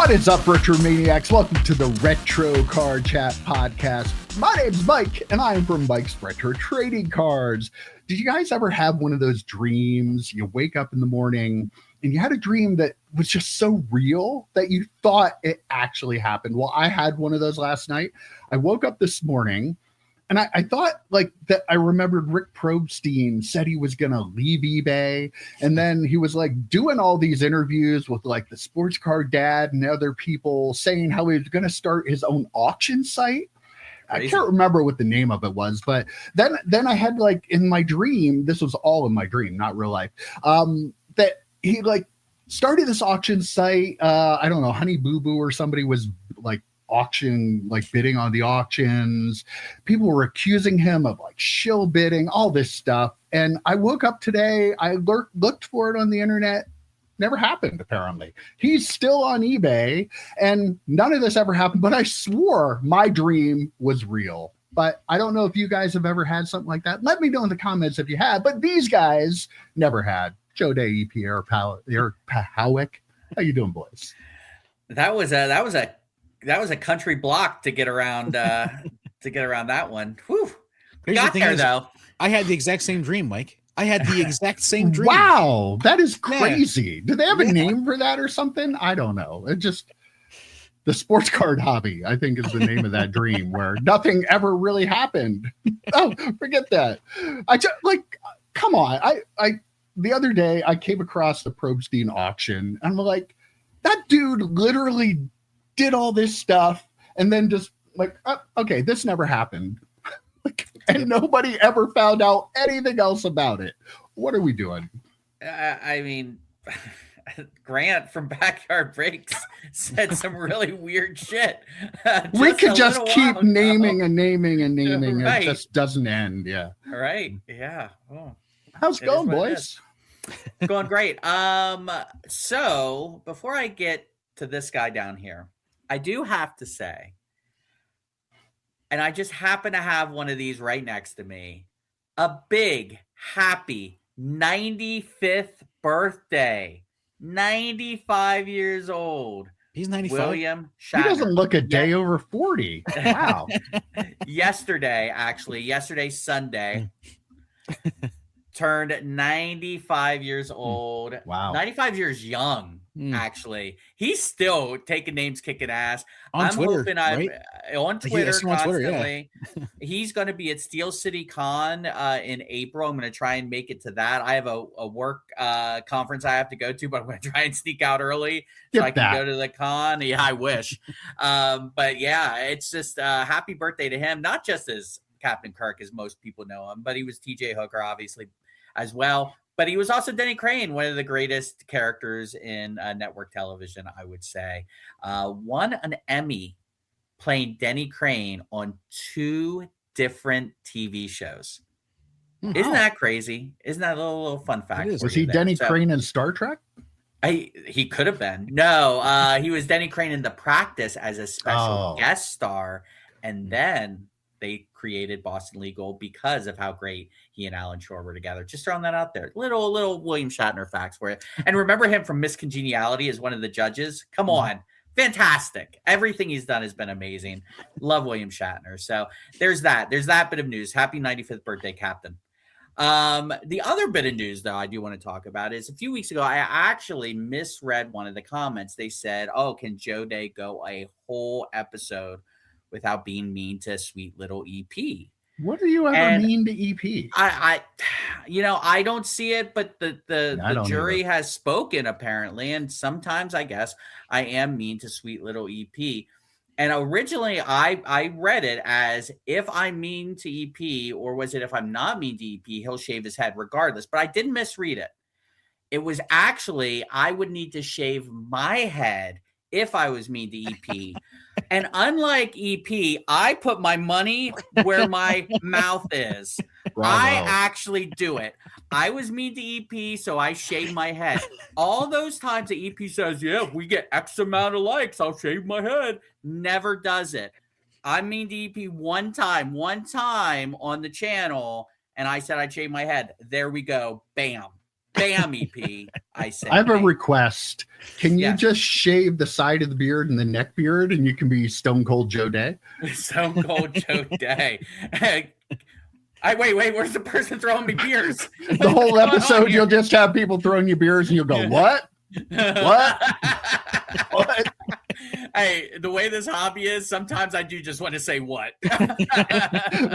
What is up, RetroManiacs? Welcome to the Retro Card Chat Podcast. My name's Mike, and I am from Mike's Retro Trading Cards. Did you guys ever have one of those dreams? You wake up in the morning, and you had a dream that was just so real that you thought it actually happened. Well, I had one of those last night. I woke up this morning, and I thought like that. I remembered Rick Probstein said he was going to leave eBay. And then he was like doing all these interviews with like the Sports Card Dad and other people saying how he was going to start his own auction site. Crazy. I can't remember what the name of it was, but then I had like in my dream, this was all in my dream, not real life, that he like started this auction site. I don't know, Honey Boo Boo or somebody was like bidding on the auctions. People were accusing him of like shill bidding, all this stuff. And I woke up today, I looked for it on the internet. Never happened, apparently. He's still on eBay, and none of this ever happened, but I swore my dream was real. But I don't know if you guys have ever had something like that. Let me know in the comments if you have, but these guys never had. Joe Day, EP, Eric Howick. How you doing, boys? That was a country block to get around that one. Whew. Got there though. I had the exact same dream, Mike. I had the exact same dream. Wow, that is crazy. Do they have a name for that or something? I don't know. It just the sports card hobby, I think, is the name of that dream where nothing ever really happened. Oh, forget that. I just like, come on. I the other day I came across the Probstein auction and I'm like, that dude literally did all this stuff and then just like, okay, this never happened. And nobody ever found out anything else about it. What are we doing? I mean, Grant from Backyard Breaks said some really weird shit. We could just keep naming and naming and naming. Right. It just doesn't end. Yeah. All right. Yeah. Oh. How's it going, boys? Going great. So before I get to this guy down here, I do have to say, and I just happen to have one of these right next to me, a big, happy 95th birthday. 95 years old. He's 95. William Shatner. He doesn't look a day over 40. Wow. Yesterday, Sunday, turned 95 years old. Wow. 95 years young, actually. He's still taking names, kicking ass. On Twitter, right? On Twitter constantly. Yeah. He's going to be at Steel City Con in April. I'm going to try and make it to that. I have a work conference I have to go to, but I'm going to try and sneak out early so I can go to the con. Yeah, I wish. But yeah, it's just happy birthday to him. Not just as Captain Kirk, as most people know him, but he was TJ Hooker, obviously, as well. But he was also Denny Crane, one of the greatest characters in network television, I would say. Won an Emmy playing Denny Crane on 2 different TV shows. Wow. Isn't that crazy? Isn't that a little fun fact? Was he Denny Crane in Star Trek? He could have been. No, he was Denny Crane in The Practice as a special guest star. And then they created Boston Legal because of how great he and Alan Shore were together. Just throwing that out there. Little William Shatner facts for you. And remember him from Miss Congeniality as one of the judges. Come on. Fantastic. Everything he's done has been amazing. Love William Shatner. So there's that. There's that bit of news. Happy 95th birthday, Captain. The other bit of news, though, I do want to talk about is a few weeks ago, I actually misread one of the comments. They said, can Joe Day go a whole episode without being mean to sweet little EP? What do you ever mean to EP? I don't see it, but the jury has spoken apparently. And sometimes I guess I am mean to sweet little EP. And originally I read it as if I'm mean to EP, or was it if I'm not mean to EP, he'll shave his head regardless. But I didn't misread it. It was actually, I would need to shave my head if I was mean to EP. And unlike EP, I put my money where my mouth is. Bravo. I actually do it. I was mean to EP, so I shave my head. All those times that EP says, yeah, if we get X amount of likes, I'll shave my head. Never does it. I mean to EP one time on the channel, and I said I'd shave my head. There we go. Bam. Bam, EP. I say. I have a request. Can you Yes. just shave the side of the beard and the neck beard, and you can be Stone Cold Joe Day? Stone Cold Joe Day. Wait, where's the person throwing me beers? The whole episode, you'll just have people throwing you beers, and you'll go, "What? What? What?" Hey, the way this hobby is, sometimes I do just want to say what.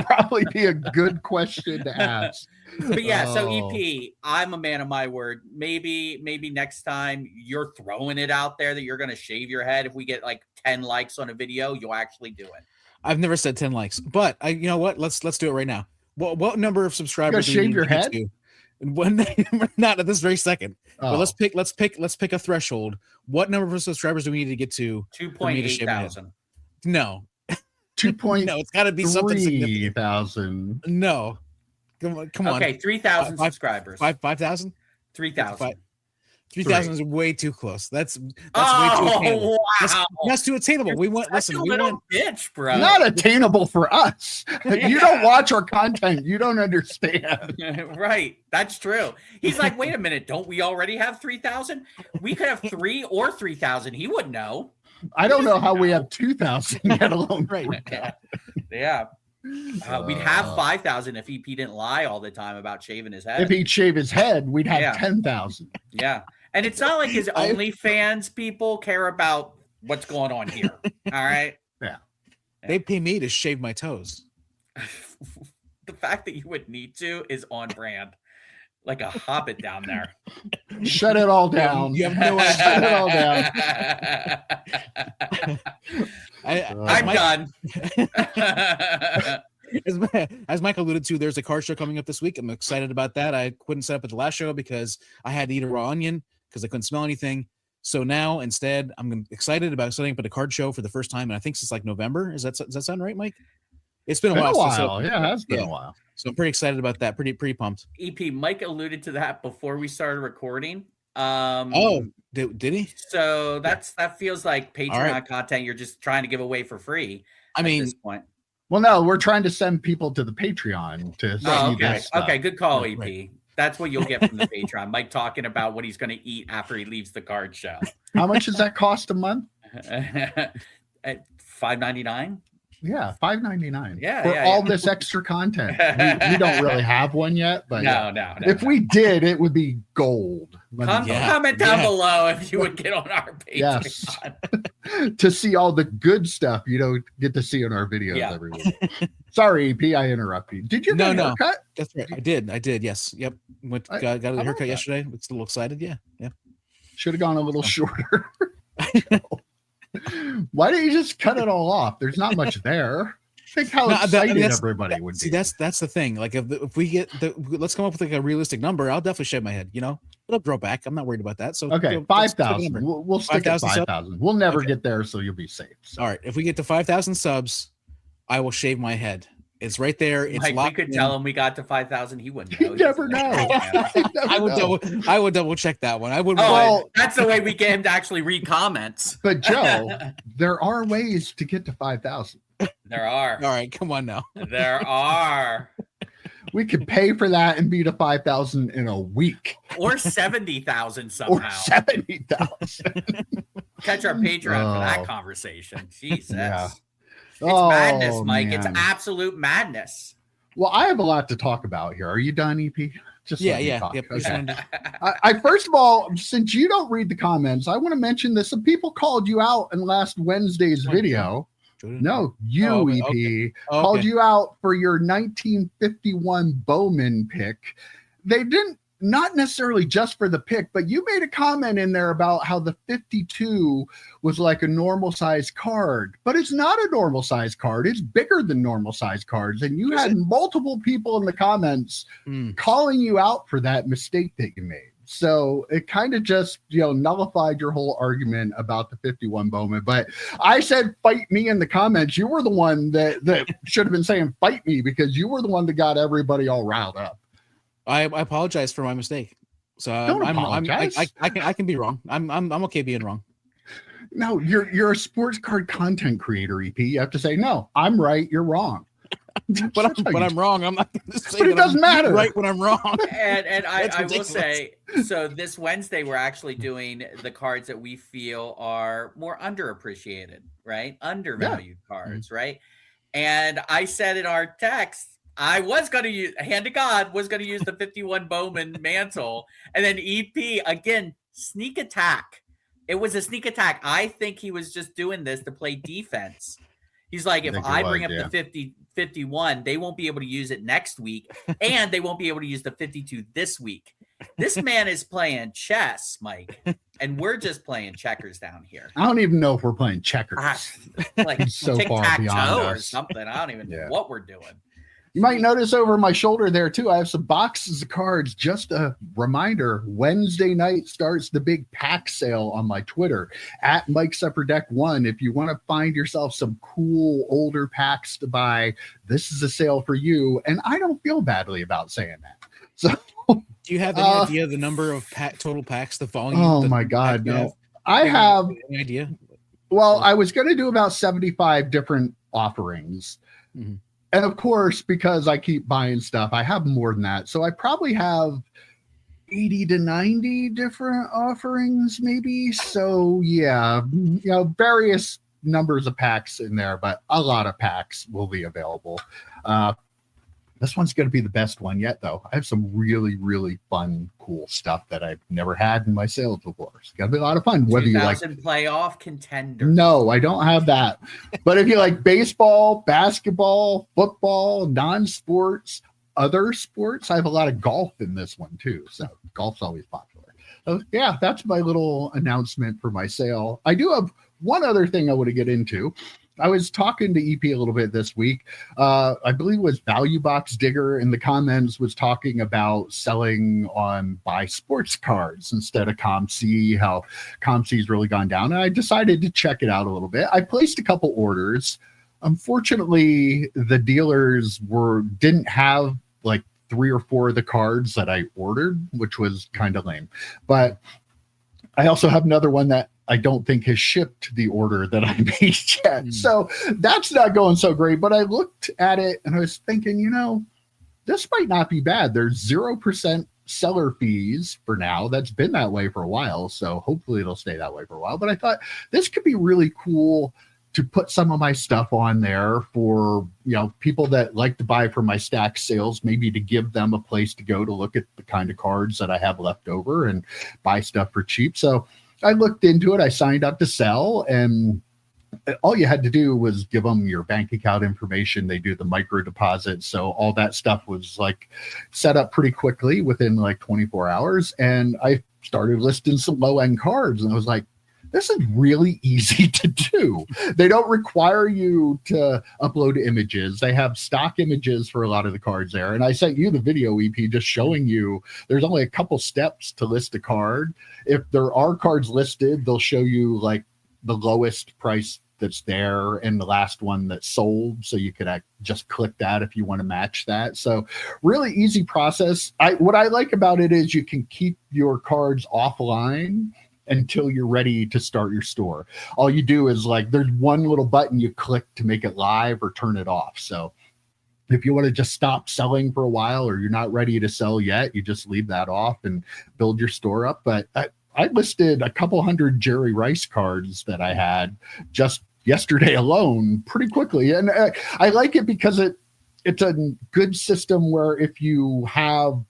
Probably be a good question to ask. But yeah, so EP, I'm a man of my word. Maybe next time you're throwing it out there that you're going to shave your head. If we get like 10 likes on a video, you'll actually do it. I've never said 10 likes, but you know what? Let's do it right now. What number of subscribers? You shave your head? Not at this very second. Oh. But let's pick a threshold. What number of subscribers do we need to get to? 2.8 thousand. No. 2.3 No, it's got to be something significant. thousand. No. Come on. Okay, 3,000 subscribers. 5,000? 3,000. 3,000 is way too close. That's way too attainable. Wow. That's too attainable. We want bitch, bro. Not attainable for us. You don't watch our content. You don't understand. Right. That's true. He's like, wait a minute. Don't we already have 3,000? We could have 3 or 3,000. He wouldn't know. I don't know how we have 2,000, let alone right. Yeah. We'd have 5,000 if EP didn't lie all the time about shaving his head. If he'd shave his head, we'd have 10,000. Yeah. And it's not like his OnlyFans people care about what's going on here. All right. Yeah. They pay me to shave my toes. The fact that you would need to is on brand. Like a hobbit down there. Shut it all down. You have no idea. Shut it all down. I'm done. As Mike alluded to, there's a card show coming up this week. I'm excited about that. I couldn't set up at the last show because I had to eat a raw onion because I couldn't smell anything. So now instead, I'm excited about setting up at a card show for the first time, and I think since like November. Does that sound right, Mike? It's been a while. Yeah, it's been a while. So I'm pretty excited about that. Pretty pumped. EP, Mike alluded to that before we started recording. Did he? So that feels like Patreon content you're just trying to give away for free. I mean, at this point. Well, no, we're trying to send people to the Patreon to send you this stuff. Okay, good call, EP. Right. That's what you'll get from the Patreon. Mike talking about what he's going to eat after he leaves the card show. How much does that cost a month? At $5.99. Yeah, $5.99. Yeah, for all this extra content. We don't really have one yet, but no. If we did, it would be gold. Comment down below if you would get on our Patreon. Yes. To see all the good stuff you don't get to see in our videos every week. Sorry, EP, I interrupted. Did you get a haircut? That's right. I did. Yes. Yep. Got a haircut yesterday. It's a little excited. Yeah. Should have gone a little shorter. Why don't you just cut it all off? There's not much there. Think how excited everybody would be. See, that's the thing. Like if we get let's come up with like a realistic number. I'll definitely shave my head. It'll grow back. I'm not worried about that. So okay, 5,000. We'll stick at 5,000. We'll never get there, so you'll be safe. So. All right. If we get to 5,000 subs, I will shave my head. It's right there. It's like we could tell him we got to 5,000. He wouldn't know. You never know. I would double check that one. I would. That's the way we get him to actually read comments. But Joe, there are ways to get to 5,000. There are. All right, come on now. There are. We could pay for that and be to 5,000 in a week, or 70,000 somehow. Or 70,000. Catch our Patreon for that conversation. Jesus. Yeah. It's Oh, madness, Mike. man. It's absolute madness. Well, I have a lot to talk about here. Are you done, EP? Just yeah. Okay. Okay. I first of all, since you don't read the comments, I want to mention that some people called you out in last Wednesday's video. No, you, EP, called you out for your 1951 Bowman pick. They didn't, not necessarily just for the pick, but you made a comment in there about how the 52 was like a normal size card, but it's not a normal size card. It's bigger than normal size cards. And you had multiple people in the comments calling you out for that mistake that you made. So it kind of just, nullified your whole argument about the 51 Bowman. But I said, fight me in the comments. You were the one that should have been saying fight me, because you were the one that got everybody all riled up. I apologize for my mistake. So Don't apologize. I can be wrong. I'm okay being wrong. No, you're a sports card content creator, EP. You have to say, no, I'm right, you're wrong. But I'm wrong. I'm not going to say but it doesn't matter. Right when I'm wrong. And I will say, So this Wednesday, we're actually doing the cards that we feel are more underappreciated, right? Undervalued cards, right? And I said in our text, I was going to use, hand to God, was going to use the 51 Bowman mantle. And then EP, again, sneak attack. It was a sneak attack. I think he was just doing this to play defense. He's like, if I bring up the 51, they won't be able to use it next week. And they won't be able to use the 52 this week. This man is playing chess, Mike. And we're just playing checkers down here. I don't even know if we're playing checkers. Like so far beyond us. Or something. I don't even know what we're doing. You might notice over my shoulder there too, I have some boxes of cards. Just a reminder, Wednesday night starts the big pack sale on my Twitter at Mike's Upper Deck 1. If you want to find yourself some cool older packs to buy, this is a sale for you. And I don't feel badly about saying that. So do you have any idea the number of total packs, the volume? Oh my God, no. I have any idea. Well, I was going to do about 75 different offerings. Mm-hmm. And of course, because I keep buying stuff, I have more than that. So I probably have 80 to 90 different offerings, maybe. So yeah, various numbers of packs in there, but a lot of packs will be available. This one's going to be the best one yet, though. I have some really, really fun, cool stuff that I've never had in my sales before. It's going to be a lot of fun. Whether you like playoff contender. No, I don't have that. But if you like baseball, basketball, football, non-sports, other sports, I have a lot of golf in this one too. So golf's always popular. So yeah, that's my little announcement for my sale. I do have one other thing I want to get into. I was talking to EP a little bit this week. I believe it was Value Box Digger in the comments was talking about selling on buy sports cards instead of ComC, how ComC's really gone down. And I decided to check it out a little bit. I placed a couple orders. Unfortunately, the dealers didn't have like 3 or 4 of the cards that I ordered, which was kind of lame. But I also have another one that I don't think has shipped the order that I made yet. So that's not going so great. But I looked at it and I was thinking, this might not be bad. There's 0% seller fees for now. That's been that way for a while. So hopefully it'll stay that way for a while. But I thought this could be really cool to put some of my stuff on there for, people that like to buy from my stack sales, maybe to give them a place to go to look at the kind of cards that I have left over and buy stuff for cheap. So I looked into it. I signed up to sell, and all you had to do was give them your bank account information. They do the micro deposit. So all that stuff was like set up pretty quickly within like 24 hours. And I started listing some low end cards, and I was like, this is really easy to do. They don't require you to upload images. They have stock images for a lot of the cards there. And I sent you the video, EP, just showing you there's only a couple steps to list a card. If there are cards listed, they'll show you like the lowest price that's there and the last one that's sold. So you could just click that if you want to match that. So really easy process. What I like about it is you can keep your cards offline until you're ready to start your store. All you do is there's one little button you click to make it live or turn it off. So if you want to just stop selling for a while or you're not ready to sell yet, you just leave that off and build your store up. But I listed a couple hundred Jerry Rice cards that I had just yesterday alone pretty quickly. And I like it because it's a good system where if you have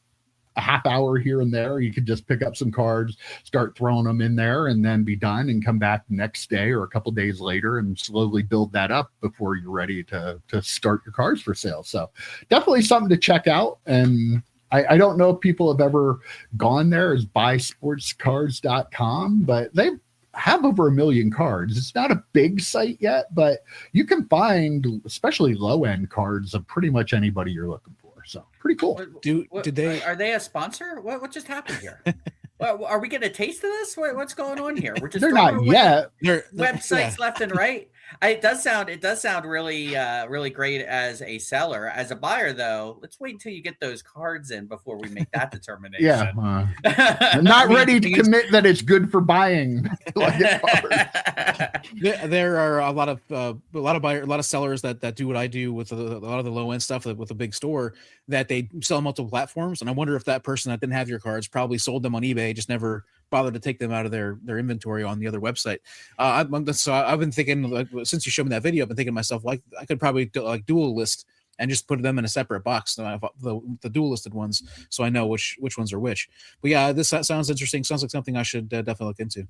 a half hour here and there, you could just pick up some cards, start throwing them in there, and then be done and come back the next day or a couple days later and slowly build that up before you're ready to start your cards for sale. So definitely something to check out. And I don't know if people have ever gone there as buysportscards.com, but they have over 1 million cards. It's not a big site yet, but you can find especially low end cards of pretty much anybody you're looking for. So pretty cool. Are they a sponsor? What just happened here? Are we getting a taste of this? What's going on here? We're just they're not yet. Websites left and right. It does sound really, really great as a seller. As a buyer, though, let's wait until you get those cards in before we make that determination. Yeah, I'm not ready to commit that it's good for buying. There are a lot of sellers that do what I do with a lot of the low end stuff with a big store, that they sell on multiple platforms. And I wonder if that person that didn't have your cards probably sold them on eBay, just never bothered to take them out of their inventory on the other website. So I've been thinking, like, since you showed me that video, I've been thinking to myself, like, I could probably dual list and just put them in a separate box, the dual listed ones, so I know which ones are which. But yeah, that sounds interesting. Sounds like something I should definitely look into.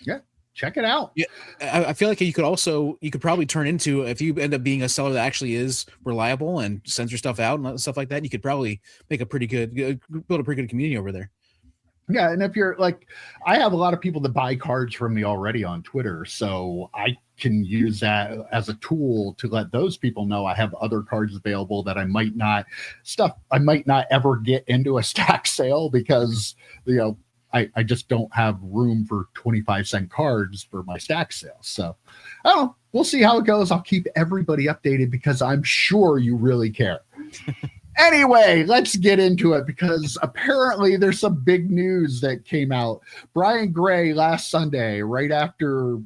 Yeah, check it out. Yeah, I feel like you could probably turn into, if you end up being a seller that actually is reliable and sends your stuff out and stuff like that, you could probably make build a pretty good community over there. Yeah, and if you're like, I have a lot of people that buy cards from me already on Twitter, so I can use that as a tool to let those people know I have other cards available that I might not ever get into a stack sale because, I just don't have room for 25-cent cards for my stack sale. So I don't know. We'll see how it goes. I'll keep everybody updated because I'm sure you really care. Anyway, let's get into it because apparently there's some big news that came out. Brian Gray last Sunday, right after,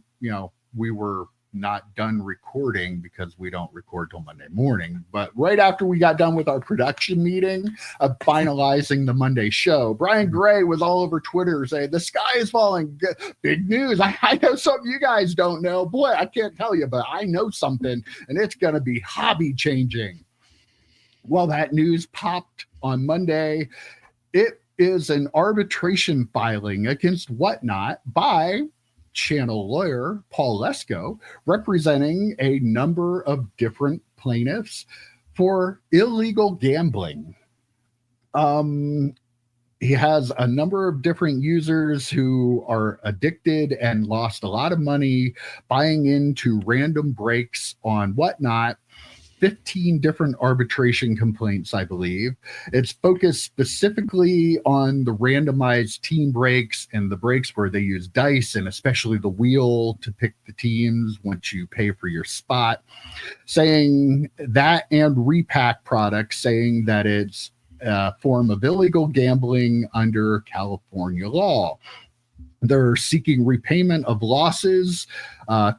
we were not done recording because we don't record till Monday morning, but right after we got done with our production meeting of finalizing the Monday show, Brian Gray was all over Twitter saying, the sky is falling. Big news. I know something you guys don't know. Boy, I can't tell you, but I know something, and it's going to be hobby changing. Well, that news popped on Monday. It is an arbitration filing against WhatNot by channel lawyer Paul Lesko, representing a number of different plaintiffs for illegal gambling. He has a number of different users who are addicted and lost a lot of money buying into random breaks on WhatNot. 15 different arbitration complaints, I believe. It's focused specifically on the randomized team breaks and the breaks where they use dice and especially the wheel to pick the teams once you pay for your spot, saying that, and repack products, saying that it's a form of illegal gambling under California law. They're seeking repayment of losses,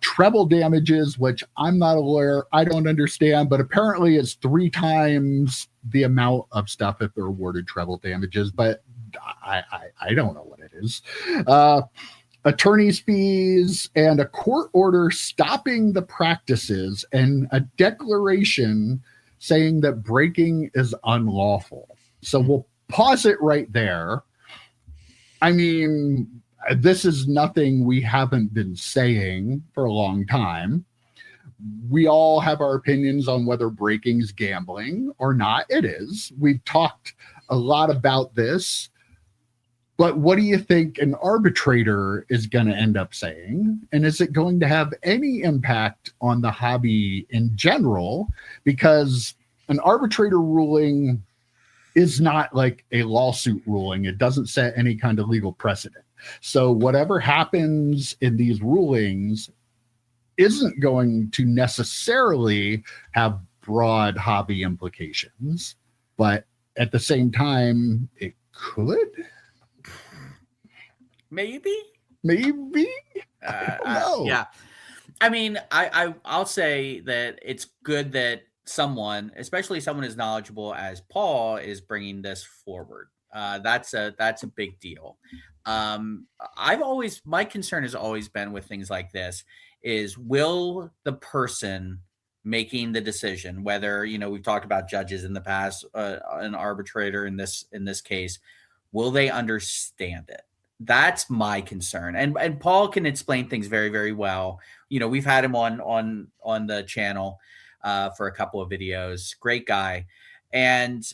treble damages, which I'm not a lawyer. I don't understand, but apparently it's 3 times the amount of stuff if they're awarded treble damages, but I don't know what it is. Attorney's fees and a court order stopping the practices and a declaration saying that breaking is unlawful. So we'll pause it right there. I mean, this is nothing we haven't been saying for a long time. We all have our opinions on whether breaking is gambling or not. It is. We've talked a lot about this. But what do you think an arbitrator is going to end up saying? And is it going to have any impact on the hobby in general? Because an arbitrator ruling is not like a lawsuit ruling. It doesn't set any kind of legal precedent. So whatever happens in these rulings isn't going to necessarily have broad hobby implications, but at the same time, it could. Maybe. I don't know. Yeah. I mean, I'll say that it's good that someone, especially someone as knowledgeable as Paul, is bringing this forward. That's a big deal. My concern has always been with things like this is, will the person making the decision, whether, we've talked about judges in the past, an arbitrator in this case, will they understand it? That's my concern. And Paul can explain things very, very well. We've had him on the channel for a couple of videos. Great guy. And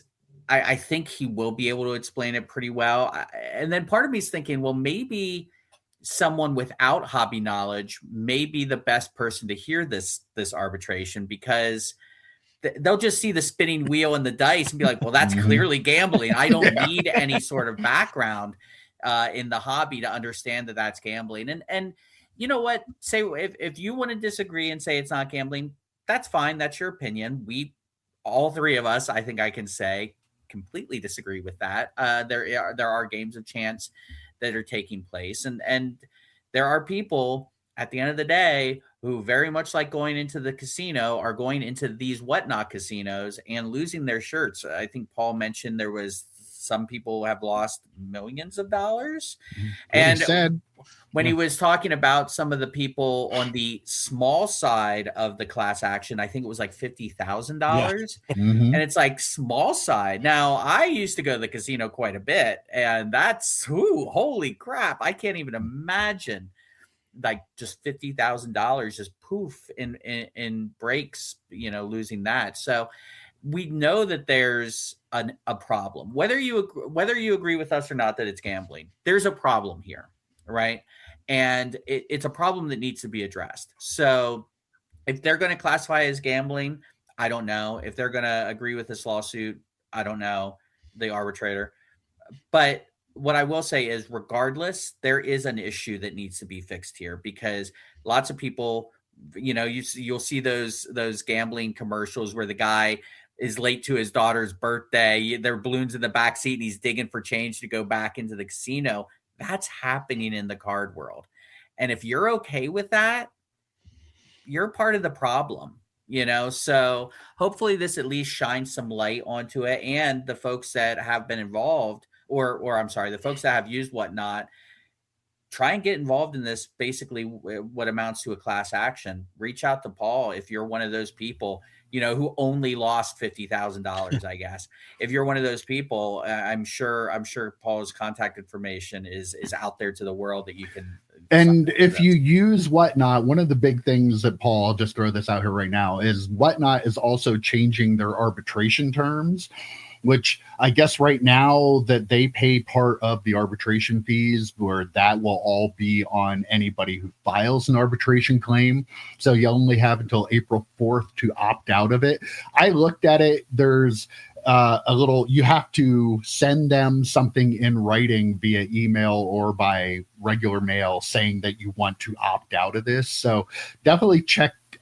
I think he will be able to explain it pretty well. And then part of me is thinking, well, maybe someone without hobby knowledge may be the best person to hear this arbitration, because they'll just see the spinning wheel and the dice and be like, well, that's clearly gambling. I don't need any sort of background in the hobby to understand that that's gambling. And you know what? Say if you want to disagree and say it's not gambling, that's fine. That's your opinion. All three of us, I think I can say, completely disagree with that. There are games of chance that are taking place, and there are people at the end of the day who very much like going into the casino are going into these WhatNot casinos and losing their shirts. I think Paul mentioned there was some people have lost millions of dollars. And when he was talking about some of the people on the small side of the class action, I think it was like $50,000. And it's like small side. Now, I used to go to the casino quite a bit, and that's, holy crap. I can't even imagine like just $50,000 just poof in breaks, losing that. So we know that there's a problem, whether you agree with us or not, that it's gambling. There's a problem here, right? And it's a problem that needs to be addressed. So if they're going to classify it as gambling, I don't know. If they're going to agree with this lawsuit, I don't know, the arbitrator. But what I will say is, regardless, there is an issue that needs to be fixed here, because lots of people, you'll see those gambling commercials where the guy is late to his daughter's birthday. There are balloons in the back seat and he's digging for change to go back into the casino. That's happening in the card world. And if you're okay with that, you're part of the problem, So hopefully this at least shines some light onto it. And the folks that have been involved, or I'm sorry, the folks that have used WhatNot, try and get involved in this, basically what amounts to a class action. Reach out to Paul if you're one of those people, who only lost $50,000, I guess. If you're one of those people, I'm sure Paul's contact information is out there to the world that you can. And if you use WhatNot, one of the big things that Paul, I'll just throw this out here right now, is WhatNot is also changing their arbitration terms, which I guess right now that they pay part of the arbitration fees, where that will all be on anybody who files an arbitration claim. So you only have until April 4th to opt out of it. I looked at it. There's you have to send them something in writing via email or by regular mail saying that you want to opt out of this. So definitely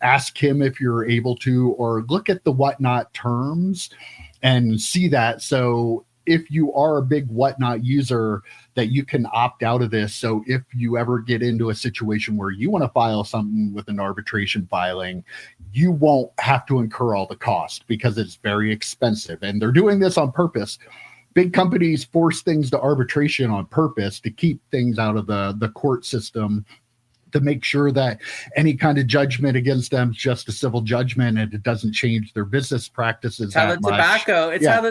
ask him if you're able to, or look at the WhatNot terms and see that. So if you are a big WhatNot user, that you can opt out of this. So if you ever get into a situation where you want to file something with an arbitration filing, you won't have to incur all the cost, because it's very expensive. And they're doing this on purpose. Big companies force things to arbitration on purpose to keep things out of the court system, to make sure that any kind of judgment against them is just a civil judgment and it doesn't change their business practices. It's how the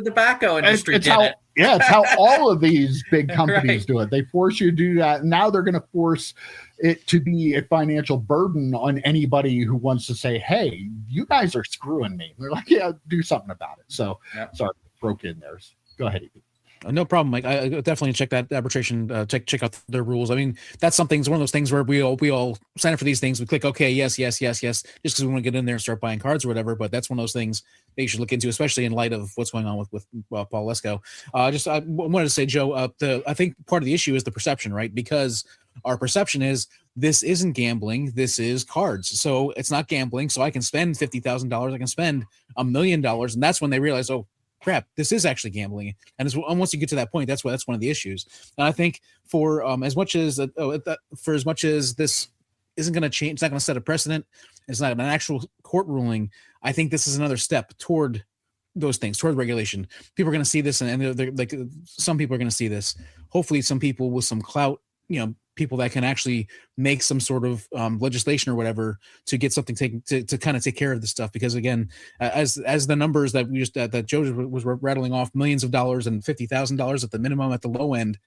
tobacco industry did it. Yeah, it's how all of these big companies do it. They force you to do that. And now they're going to force it to be a financial burden on anybody who wants to say, hey, you guys are screwing me. They're like, yeah, do something about it. So sorry, broke in there. Go ahead, Ethan. No problem, Mike. I definitely check that arbitration. Check out their rules. I mean, that's something. It's one of those things where we all sign up for these things. We click okay, yes, just because we want to get in there and start buying cards or whatever. But that's one of those things that you should look into, especially in light of what's going on with Paul Lesko. I wanted to say, Joe, I think part of the issue is the perception, right? Because our perception is this isn't gambling, this is cards. So it's not gambling. So I can spend $50,000, I can spend $1 million, and that's when they realize, oh crap, this is actually gambling. And once you get to that point, that's one of the issues. And I think for as much as this isn't going to change, it's not going to set a precedent, it's not an actual court ruling, I think this is another step toward those things, toward regulation. People are going to see this, and they're like, some people are going to see this. Hopefully some people with some clout, people that can actually make some sort of legislation or whatever to get something taken to kind of take care of this stuff. Because again, as the numbers that we just that Joe was rattling off, millions of dollars and $50,000 at the minimum at the low end,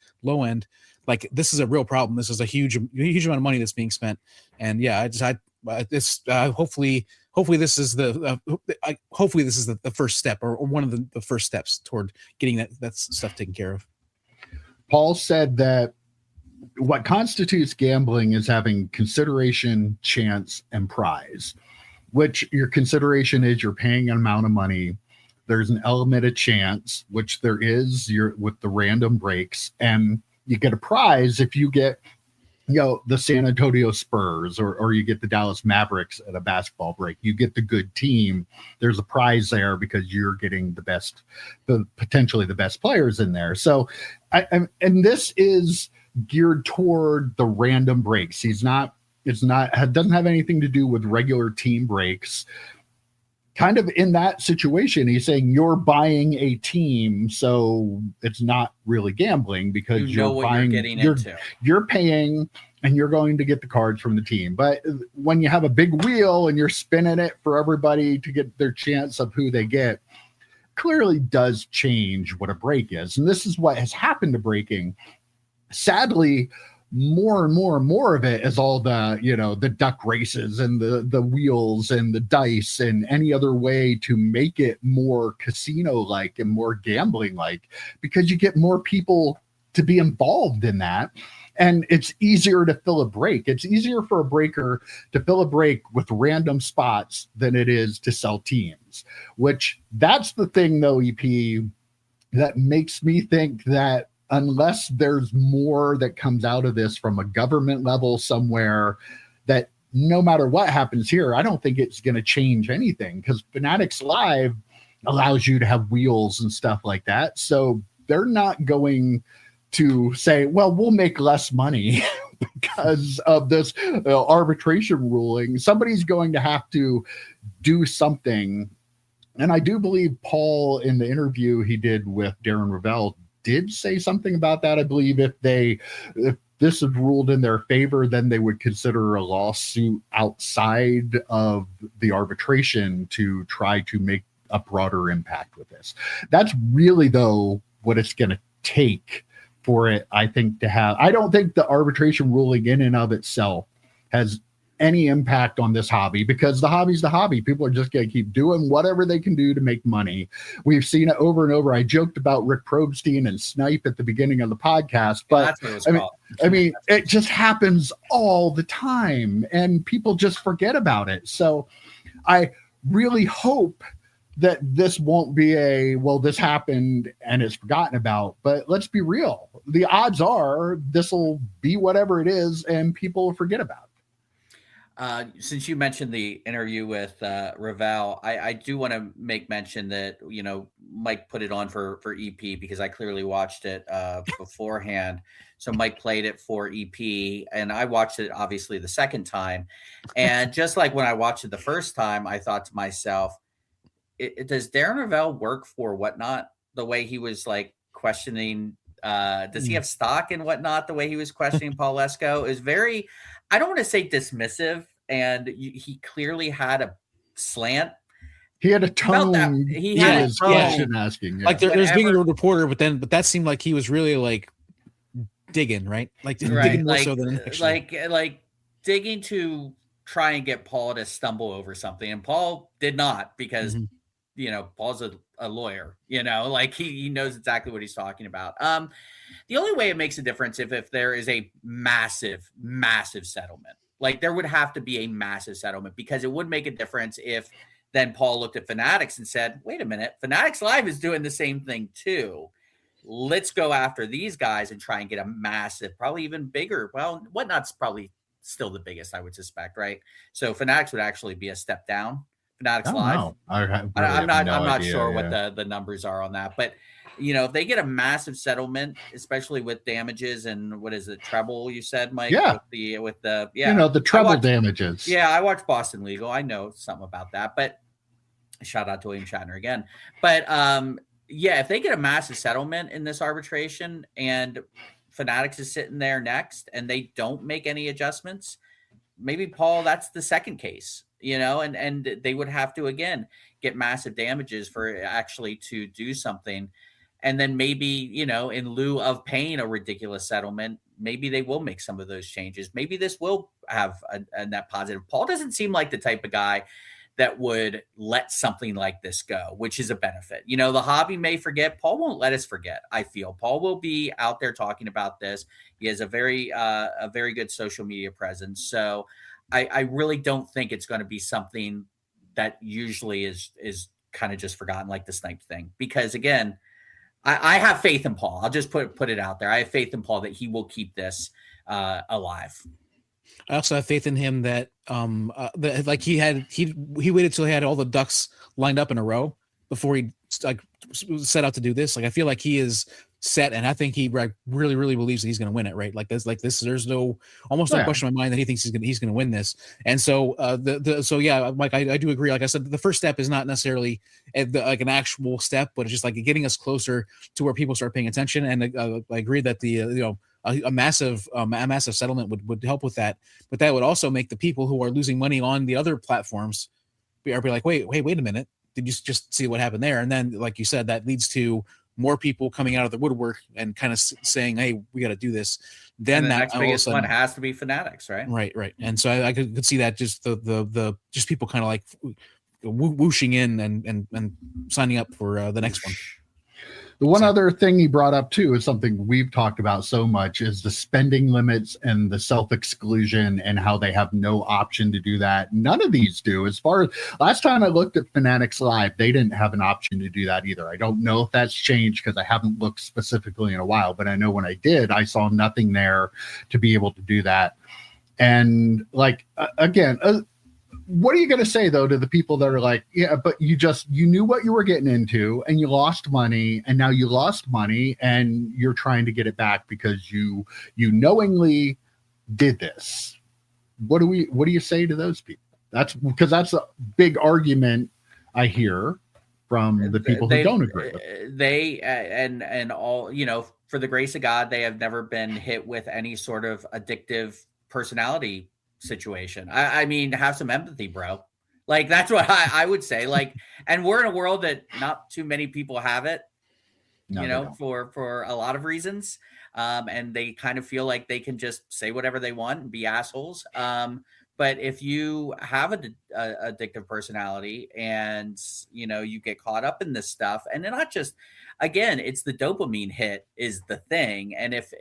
like this is a real problem. This is a huge amount of money that's being spent. And yeah, hopefully this is the first step, or one of the first steps toward getting that stuff taken care of. Paul said that what constitutes gambling is having consideration, chance, and prize, which your consideration is you're paying an amount of money. There's an element of chance, which there is with the random breaks, and you get a prize if you get the San Antonio Spurs, or you get the Dallas Mavericks at a basketball break. You get the good team. There's a prize there because you're getting potentially the best players in there. So, and this is geared toward the random breaks. It doesn't have anything to do with regular team breaks. Kind of in that situation, he's saying you're buying a team, so it's not really gambling because you're paying and you're going to get the cards from the team. But when you have a big wheel and you're spinning it for everybody to get their chance of who they get, clearly does change what a break is. And this is what has happened to breaking. Sadly, more and more and more of it is all the duck races and the wheels and the dice and any other way to make it more casino-like and more gambling-like, because you get more people to be involved in that. And it's easier to fill a break. It's easier for a breaker to fill a break with random spots than it is to sell teams, which that's the thing though, EP, that makes me think that unless there's more that comes out of this from a government level somewhere, that no matter what happens here, I don't think it's going to change anything, because Fanatics Live allows you to have wheels and stuff like that. So they're not going to say, well, we'll make less money because of this arbitration ruling. Somebody's going to have to do something. And I do believe Paul, in the interview he did with Darren Ravel, did say something about that. I believe if this is ruled in their favor, then they would consider a lawsuit outside of the arbitration to try to make a broader impact with this. That's really, though, what it's going to take for it, I think, to have. I don't think the arbitration ruling in and of itself has any impact on this hobby, because the hobby's the hobby. People are just going to keep doing whatever they can do to make money. We've seen it over and over. I joked about Rick Probstein and Snipe at the beginning of the podcast, but I mean, it just happens all the time and people just forget about it. So I really hope that this won't be this happened and it's forgotten about. But let's be real. The odds are this will be whatever it is and people will forget about it. Since you mentioned the interview with Ravel, I do want to make mention that, Mike put it on for EP because I clearly watched it beforehand. So Mike played it for EP and I watched it obviously the second time. And just like when I watched it the first time, I thought to myself, does Darren Ravel work for WhatNot? The way he was like questioning, does he have stock in WhatNot? The way he was questioning Paul Lesko is very, I don't want to say dismissive, and he clearly had a slant. He had a tone. He had a tone. Asking, like there's being a reporter, but that seemed like he was really like digging, right? Like digging more so than actually. like digging to try and get Paul to stumble over something, and Paul did not, because Paul's a lawyer. Like he knows exactly what he's talking about. The only way it makes a difference if there is a massive settlement. Like there would have to be a massive settlement, because it would make a difference if then Paul looked at Fanatics and said, wait a minute, Fanatics Live is doing the same thing too. Let's go after these guys and try and get a massive, probably even bigger. Well, WhatNot's probably still the biggest, I would suspect, right? So Fanatics would actually be a step down. Fanatics Live. I'm not sure what the numbers are on that, but if they get a massive settlement, especially with damages and what is it, treble? You said, Mike. Yeah. The treble damages. Yeah, I watched Boston Legal. I know something about that, but shout out to William Shatner again. But if they get a massive settlement in this arbitration and Fanatics is sitting there next and they don't make any adjustments, maybe Paul, that's the second case. And they would have to, again, get massive damages for actually to do something. And then maybe, in lieu of paying a ridiculous settlement, maybe they will make some of those changes. Maybe this will have a net positive. Paul doesn't seem like the type of guy that would let something like this go, which is a benefit. The hobby may forget. Paul won't let us forget, I feel. Paul will be out there talking about this. He has a very good social media presence. So I really don't think it's going to be something that usually is kind of just forgotten, like the Snipe thing. Because, again, I have faith in Paul. I'll just put it out there. I have faith in Paul that he will keep this alive. I also have faith in him that like he waited till he had all the ducks lined up in a row before he like set out to do this. Like I feel like he is set, and I think he really believes that he's going to win it. Right? Like this. There's no question in my mind that he thinks he's going to win this. And so so yeah, Mike, I do agree. Like I said, the first step is not necessarily like an actual step, but it's just like getting us closer to where people start paying attention. And I agree that the a massive settlement would help with that, but that would also make the people who are losing money on the other platforms be like, wait a minute, did you just see what happened there? And then, like you said, that leads to more people coming out of the woodwork and kind of saying, hey, we got to do this. Then the that next biggest one has to be Fanatics, right? Right. And so I could see that just the just people kind of like whooshing in and signing up for the next one. The one other thing he brought up too is something we've talked about so much is the spending limits and the self-exclusion and how they have no option to do that. None of these do. As far as last time I looked at Fanatics Live, they didn't have an option to do that either. I don't know if that's changed because I haven't looked specifically in a while, but I know when I did, I saw nothing there to be able to do that. And like, again, what are you going to say though to the people that are like, yeah, but you knew what you were getting into and you lost money, and now you lost money and you're trying to get it back because you knowingly did this. What do you say to those people? That's because that's a big argument I hear from the people who don't agree with it. They and all, for the grace of God, they have never been hit with any sort of addictive personality situation. I mean, have some empathy, bro. Like that's what I would say. Like, and we're in a world that not too many people have it, for a lot of reasons. And they kind of feel like they can just say whatever they want and be assholes. But if you have a addictive personality and, you get caught up in this stuff, and then not just, again, it's the dopamine hit is the thing. And if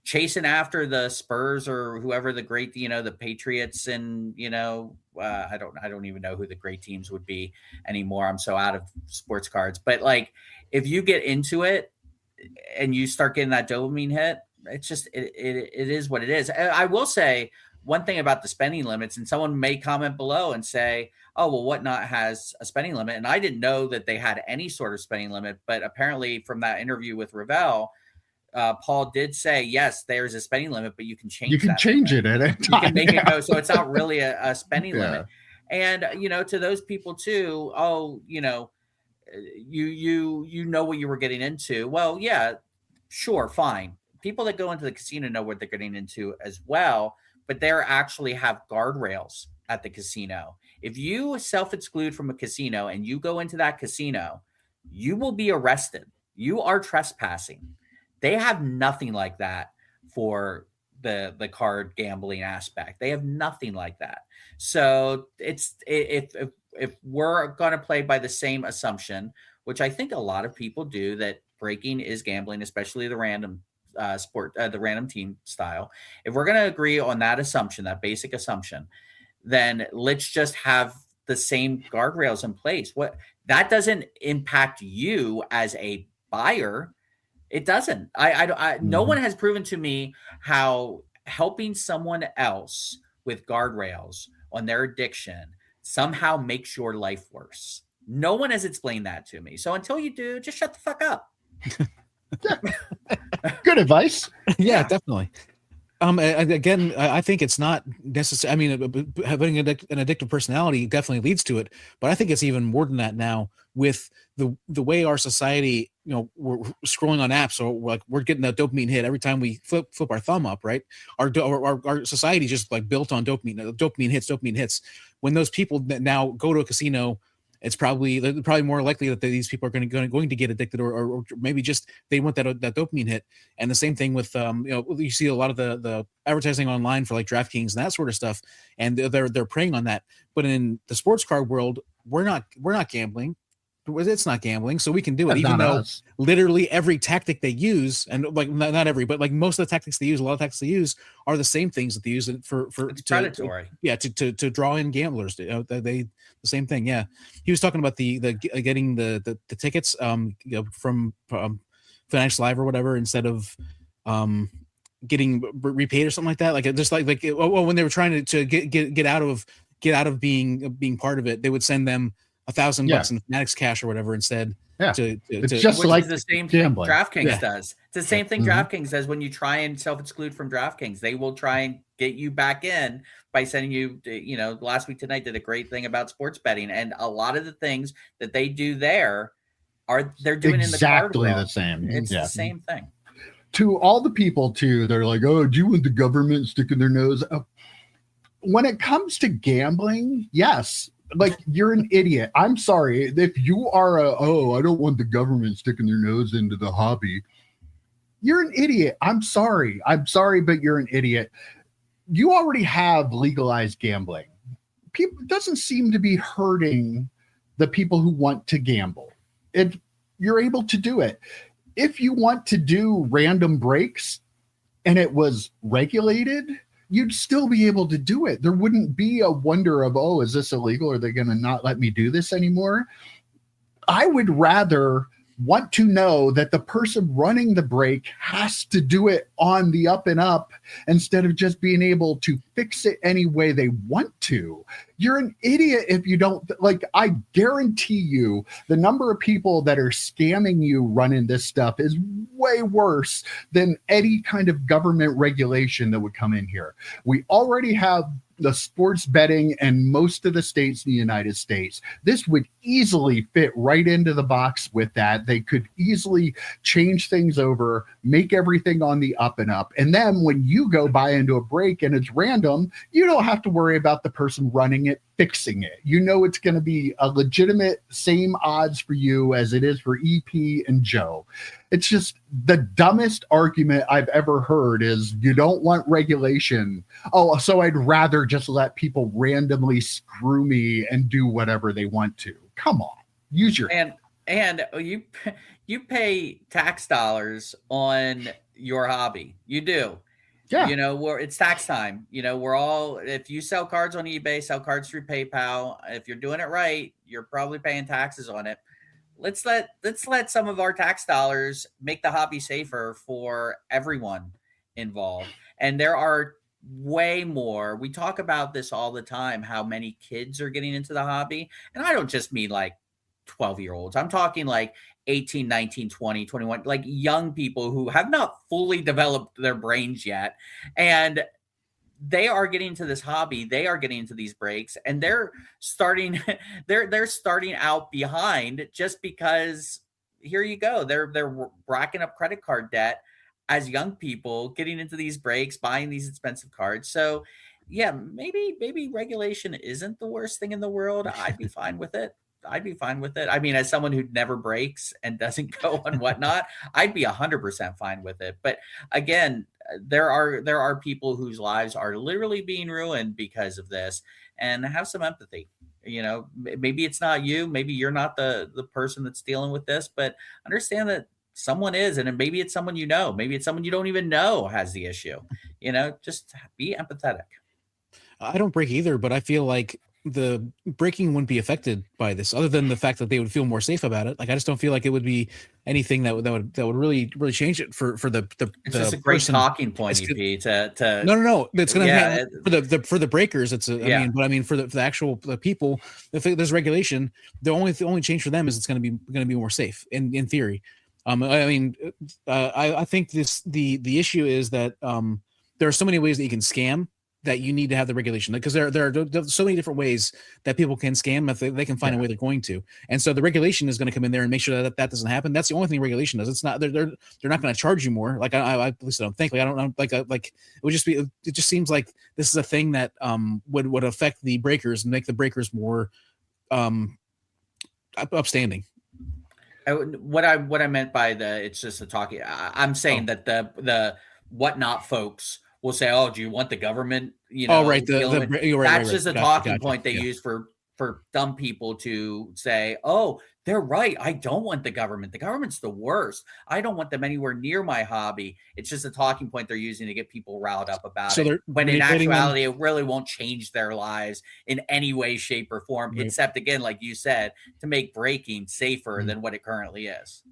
chasing after the Spurs or whoever the great, the Patriots and, I don't even know who the great teams would be anymore. I'm so out of sports cards, but like, if you get into it and you start getting that dopamine hit, it's just, it is what it is. I will say one thing about the spending limits, and someone may comment below and say, oh, well, WhatNot has a spending limit. And I didn't know that they had any sort of spending limit, but apparently from that interview with Ravel, Paul did say, yes, there's a spending limit, but you can change it at any time. You can make it go. So it's not really a spending limit. And, to those people too, you know what you were getting into. Well, yeah, sure. Fine. People that go into the casino know what they're getting into as well, but they actually have guardrails at the casino. If you self-exclude from a casino and you go into that casino, you will be arrested. You are trespassing. They have nothing like that for the card gambling aspect. They have nothing like that. So it's if we're going to play by the same assumption, which I think a lot of people do, that breaking is gambling, especially the random the random team style. If we're going to agree on that assumption, that basic assumption, then let's just have the same guardrails in place. What that doesn't impact you as a buyer. It doesn't. No one has proven to me how helping someone else with guardrails on their addiction somehow makes your life worse. No one has explained that to me. So until you do, just shut the fuck up. Good advice. Yeah, definitely. Again, I think it's not necessary. I mean, having an addictive personality definitely leads to it, but I think it's even more than that now with the way our society, we're scrolling on apps, or we're getting that dopamine hit every time we flip our thumb up, right? Our society just like built on dopamine hits. When those people that now go to a casino, it's probably more likely that these people are going to get addicted, or maybe just they want that dopamine hit. And the same thing with you see a lot of the advertising online for like DraftKings and that sort of stuff, and they're preying on that. But in the sports card world, we're not gambling. It's not gambling, so we can do it. Even though literally every tactic they use, and like not every, but like most of the tactics they use, a lot of tactics they use are the same things that they use for it's predatory. To draw in gamblers. They the same thing. Yeah, he was talking about the getting the tickets from Fanatics Live or whatever instead of getting repaid or something like that. Like just like when they were trying to get out of being part of it, they would send them $1,000 in Fanatics cash or whatever instead. Yeah, it's just which like is the same gambling. thing DraftKings does. It's the same thing Mm-hmm. DraftKings does when you try and self-exclude from DraftKings. They will try and get you back in by sending you, Last Week Tonight did a great thing about sports betting, and a lot of the things that they do there they're doing exactly in the card world. the same. It's the same thing. To all the people too, they're like, "Oh, do you want the government sticking their nose up?" When it comes to gambling, yes. Like, you're an idiot. I'm sorry. If you are I don't want the government sticking their nose into the hobby, you're an idiot. I'm sorry, but you're an idiot. You already have legalized gambling. People, it doesn't seem to be hurting the people who want to gamble. You're able to do it. If you want to do random breaks and it was regulated, you'd still be able to do it. There wouldn't be a wonder of, oh, is this illegal? Are they going to not let me do this anymore? I would rather want to know that the person running the break has to do it on the up and up instead of just being able to fix it any way they want to. You're an idiot if you don't. Like, I guarantee you the number of people that are scamming you running this stuff is way worse than any kind of government regulation that would come in here. We already have the sports betting in most of the states in the United States. This would easily fit right into the box with that. They could easily change things over, make everything on the up and up. And then when you go buy into a break and it's random, you don't have to worry about the person running it fixing it. You know it's going to be a legitimate same odds for you as it is for EP and Joe. It's just the dumbest argument I've ever heard is you don't want regulation. Oh, so I'd rather just let people randomly screw me and do whatever they want to. Come on, use your and you pay tax dollars on your hobby. You do. Yeah. It's tax time. We're all, if you sell cards on eBay, sell cards through PayPal, if you're doing it right, you're probably paying taxes on it. Let's let some of our tax dollars make the hobby safer for everyone involved. And there are way more. We talk about this all the time, how many kids are getting into the hobby. And I don't just mean like 12-year-olds. I'm talking like 18, 19, 20, 21, like young people who have not fully developed their brains yet. And they are getting into this hobby. They are getting into these breaks, and they're starting out behind just because here you go. They're racking up credit card debt as young people getting into these breaks, buying these expensive cards. So yeah, maybe regulation isn't the worst thing in the world. I'd be fine with it. I mean, as someone who never breaks and doesn't go on WhatNot, I'd be 100% fine with it. But again, there are people whose lives are literally being ruined because of this, and have some empathy. Maybe it's not you, maybe you're not the person that's dealing with this, but understand that someone is, and maybe it's someone maybe it's someone you don't even know has the issue. Just be empathetic. I don't break either, but I feel like the breaking wouldn't be affected by this, other than the fact that they would feel more safe about it. Like, I just don't feel like it would be anything that would really change it for the. It's just a great talking point, EP. To no, it's gonna for the breakers. It's I mean for the actual people, if there's regulation, the only change for them is it's gonna be more safe in theory. I think the issue is that there are so many ways that you can scam, that you need to have the regulation, because there are so many different ways that people can scam if they can find a way they're going to. And so the regulation is going to come in there and make sure that doesn't happen. That's the only thing regulation does. It's not, they're not going to charge you more. Like I at least I don't think, like, I don't know, like it would just be, it just seems like this is a thing that would affect the breakers and make the breakers more upstanding. What I meant by it's just a talking, I'm saying that the WhatNot folks will say, "Oh, do you want the government?" Right. That's just a talking point they use for dumb people to say, "Oh, they're right. I don't want the government. The government's the worst. I don't want them anywhere near my hobby." It's just a talking point they're using to get people riled up about it. When in actuality, it really won't change their lives in any way, shape, or form, except, again, like you said, to make breaking safer than what it currently is.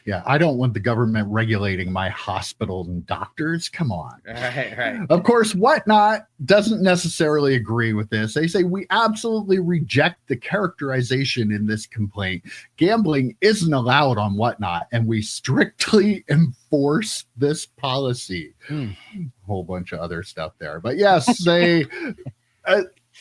Yeah, I don't want the government regulating my hospitals and doctors. Come on. Right. Of course, WhatNot doesn't necessarily agree with this. They say we absolutely reject the characterization in this complaint. Gambling isn't allowed on WhatNot, and we strictly enforce this policy. A whole bunch of other stuff there. But yes, they...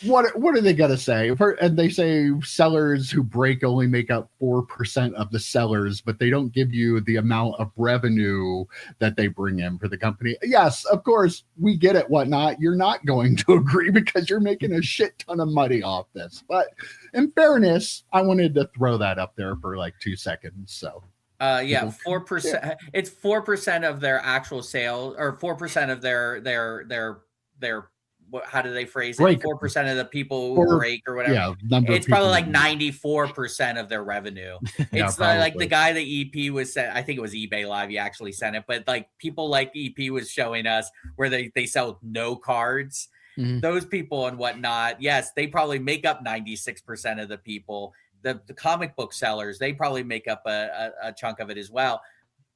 What are they going to say? And they say sellers who break only make up 4% of the sellers, but they don't give you the amount of revenue that they bring in for the company. Yes, of course, we get it, WhatNot. You're not going to agree because you're making a shit ton of money off this. But in fairness, I wanted to throw that up there for like 2 seconds. So. 4%. Yeah. It's 4% of their actual sales, or 4% of their how do they phrase it? 4% of the people who break or whatever. Yeah, it's probably like 94% of their revenue. It's like the guy that EP was sent. I think it was eBay Live. He actually sent it, but like people like EP was showing us where they sell no cards. Mm-hmm. Those people and WhatNot, yes, they probably make up 96% of the people. The comic book sellers, they probably make up a chunk of it as well.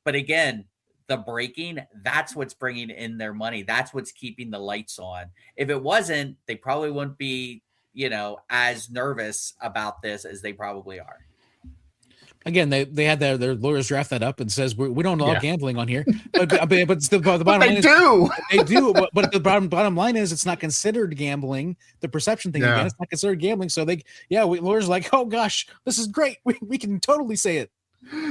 But again, the breaking, that's what's bringing in their money. That's what's keeping the lights on. If it wasn't, they probably wouldn't be, as nervous about this as they probably are. Again, they had their lawyers draft that up and says we don't allow gambling on here, but the bottom line is they do. But the bottom line is it's not considered gambling. The perception thing again, it's not considered gambling. So lawyers are like, oh gosh, this is great. We can totally say it.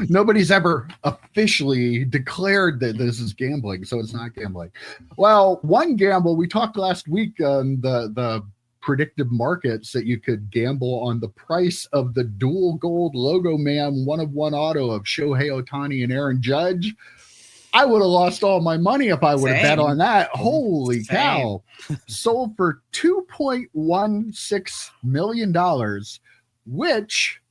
Nobody's ever officially declared that this is gambling, so it's not gambling. Well, one gamble, we talked last week on the predictive markets that you could gamble on the price of the dual gold LogoMan 1-of-1 auto of Shohei Ohtani and Aaron Judge. I would have lost all my money if I would have bet on that. Holy cow. Sold for $2.16 million, which,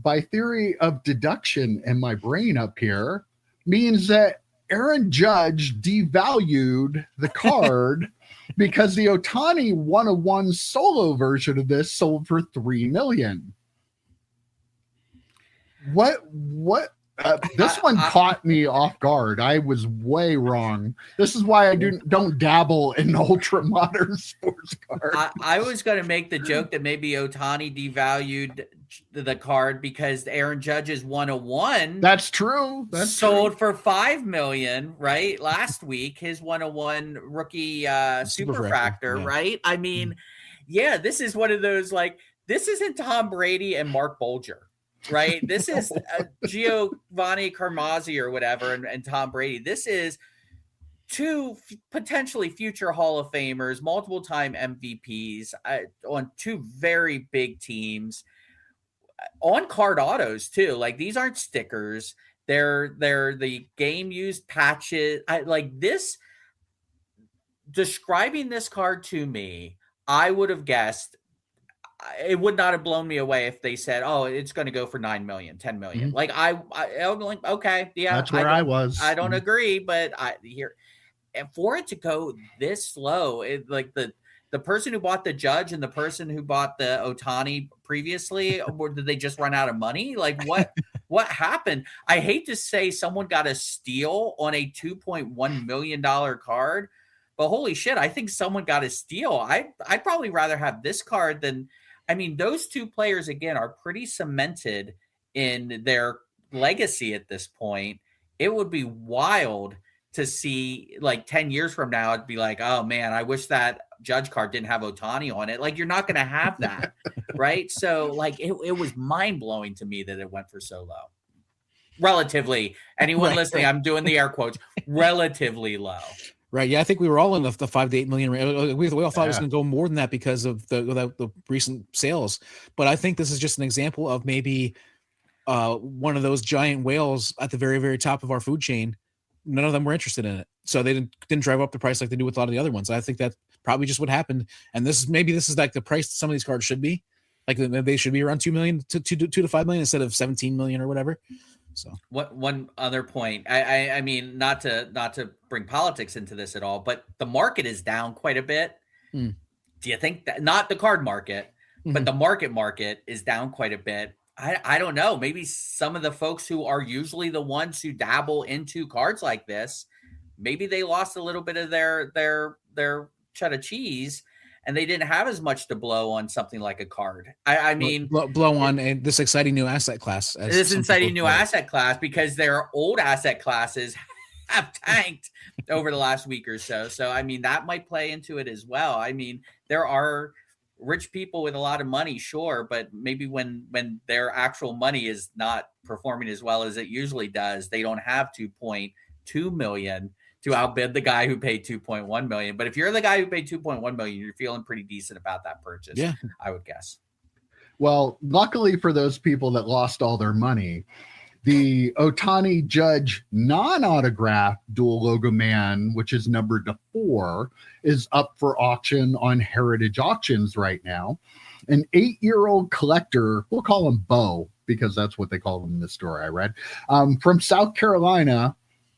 by theory of deduction in my brain up here, means that Aaron Judge devalued the card because the Ohtani 1-of-1 solo version of this sold for $3 million. What? This one caught me off guard. I was way wrong. This is why I don't dabble in ultra modern sports cards. I was going to make the joke that maybe Ohtani devalued the card because Aaron Judge's 1-of-1. That's true. That's sold for $5 million, right? Last week, his 1-of-1 rookie superfractor, right? I mean, this is one of those, like, this isn't Tom Brady and Mark Bolger. Right. This is Giovanni Carmazzi or whatever. And Tom Brady. This is two potentially future Hall of Famers, multiple time MVPs on two very big teams on card autos too. Like, these aren't stickers. They're the game used patches. Like this, describing this card to me, I would have guessed. It would not have blown me away if they said, "Oh, it's going to go for 9 million, 10 million." Mm-hmm. Like I'm like, okay, yeah, that's where I was. I don't agree, but and for it to go this low, like the person who bought the Judge and the person who bought the Ohtani previously, or did they just run out of money? Like what happened? I hate to say someone got a steal on a $2.1 million card, but holy shit, I think someone got a steal. I'd probably rather have this card than. I mean, those two players, again, are pretty cemented in their legacy at this point. It would be wild to see, like, 10 years from now, it'd be like, oh, man, I wish that Judge card didn't have Ohtani on it. Like, you're not going to have that, right? So, like, it was mind-blowing to me that it went for so low. Relatively. Anyone listening, I'm doing the air quotes, relatively low. Right. Yeah, I think we were all in the 5 to 8 million range. We all thought it was going to go more than that because of the recent sales. But I think this is just an example of maybe one of those giant whales at the very, very top of our food chain. None of them were interested in it, so they didn't drive up the price like they do with a lot of the other ones. I think that's probably just what happened. And this is like the price some of these cards should be. Like they should be around 2 million to 2 to 5 million instead of 17 million or whatever. So one other point, I mean, not to bring politics into this at all, but the market is down quite a bit. Do you think that, not the card market, but the market is down quite a bit? I don't know. Maybe some of the folks who are usually the ones who dabble into cards like this, maybe they lost a little bit of their cheddar cheese, and they didn't have as much to blow on something like a card. I mean, blow on this exciting new asset class. This exciting new asset class, because their old asset classes have tanked over the last week or so. So, I mean, that might play into it as well. I mean, there are rich people with a lot of money, sure, but maybe when their actual money is not performing as well as it usually does, they don't have 2.2 million to outbid the guy who paid 2.1 million. But if you're the guy who paid 2.1 million, you're feeling pretty decent about that purchase. Yeah, I would guess. Well, luckily for those people that lost all their money, the Ohtani Judge non-autograph dual LogoMan, which is numbered to 4, is up for auction on Heritage Auctions right now. An 8-year-old collector, we'll call him Bo, because that's what they call him in the story I read, from South Carolina,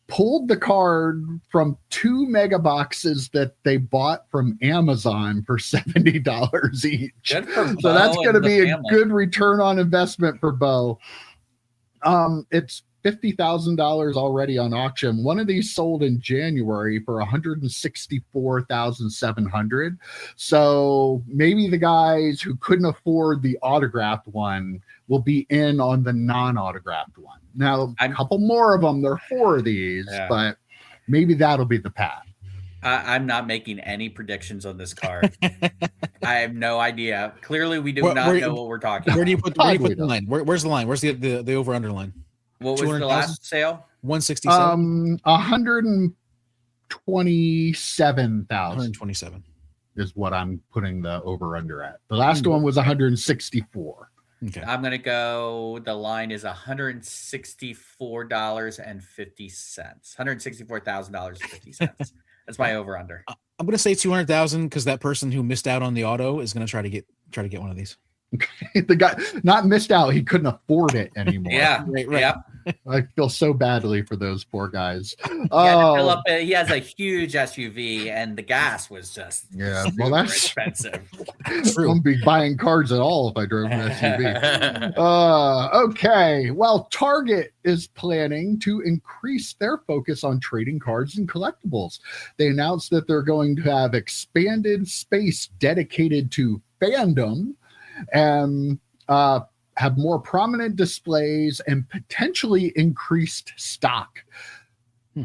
pulled the card from 2 mega boxes that they bought from Amazon for $70 each. So that's going to be a good return on investment for Bo. It's $50,000 already on auction. One of these sold in January for $164,700. So maybe the guys who couldn't afford the autographed one will be in on the non-autographed one. Now, a couple more of them. There are 4 of these, but maybe that'll be the path. I'm not making any predictions on this card. I have no idea. Clearly, we do not know what we're talking about. Where do you put the line? Where's the line? Where's the over-under line? What was the last sale? 167. 127,000. 127 is what I'm putting the over-under at. The last one was 164. Okay. I'm going to go, the line is $164.50. $164,000.50. That's my over-under. I'm going to say 200,000 because that person who missed out on the auto is going to try to get one of these. The guy not missed out. He couldn't afford it anymore. Yeah. Right. Yep. I feel so badly for those poor guys. He has a huge SUV, and the gas was just well, that's expensive. I wouldn't be buying cards at all if I drove an SUV. Okay. Well, Target is planning to increase their focus on trading cards and collectibles. They announced that they're going to have expanded space dedicated to fandom and have more prominent displays and potentially increased stock.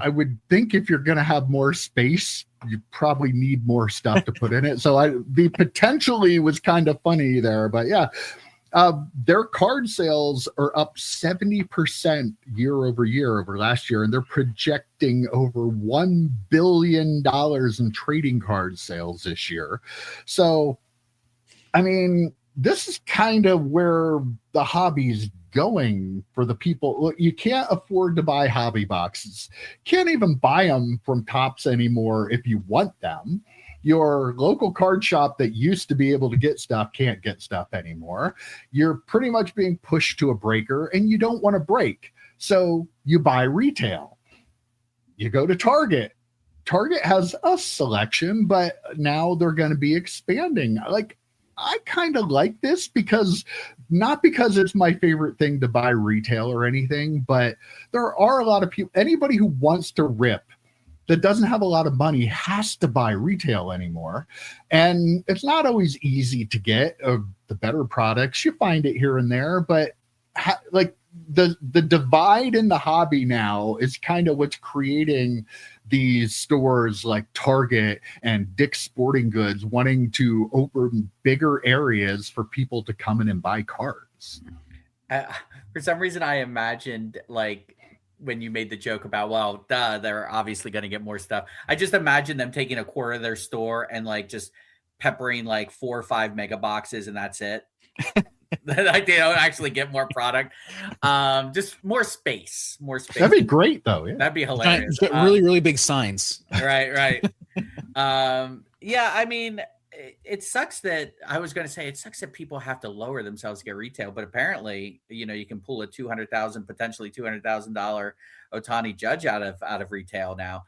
I would think if you're going to have more space, you probably need more stuff to put in it. So the potentially was kind of funny there, but yeah, their card sales are up 70% year over year over last year, and they're projecting over $1 billion in trading card sales this year. So, I mean, this is kind of where the hobby's going for the people. Look, you can't afford to buy hobby boxes. Can't even buy them from Topps anymore if you want them. Your local card shop that used to be able to get stuff can't get stuff anymore. You're pretty much being pushed to a breaker, and you don't want to break. So you buy retail. You go to Target. Target has a selection, but now they're going to be expanding. I kind of like this because it's my favorite thing to buy retail or anything, but there are a lot of people, anybody who wants to rip that doesn't have a lot of money has to buy retail anymore. And it's not always easy to get the better products. You find it here and there, but the divide in the hobby now is kind of what's creating these stores like Target and Dick's Sporting Goods wanting to open bigger areas for people to come in and buy cards. For some reason, I imagined when you made the joke about, they're obviously going to get more stuff. I just imagined them taking a quarter of their store and just peppering 4 or 5 mega boxes, and that's it. They don't actually get more product. Just more space. That'd be great, though. Yeah. That'd be hilarious. Really, really big signs. Right. Yeah, I mean, it sucks that people have to lower themselves to get retail, but apparently, you can pull a potentially $200,000 Ohtani Judge out of retail now.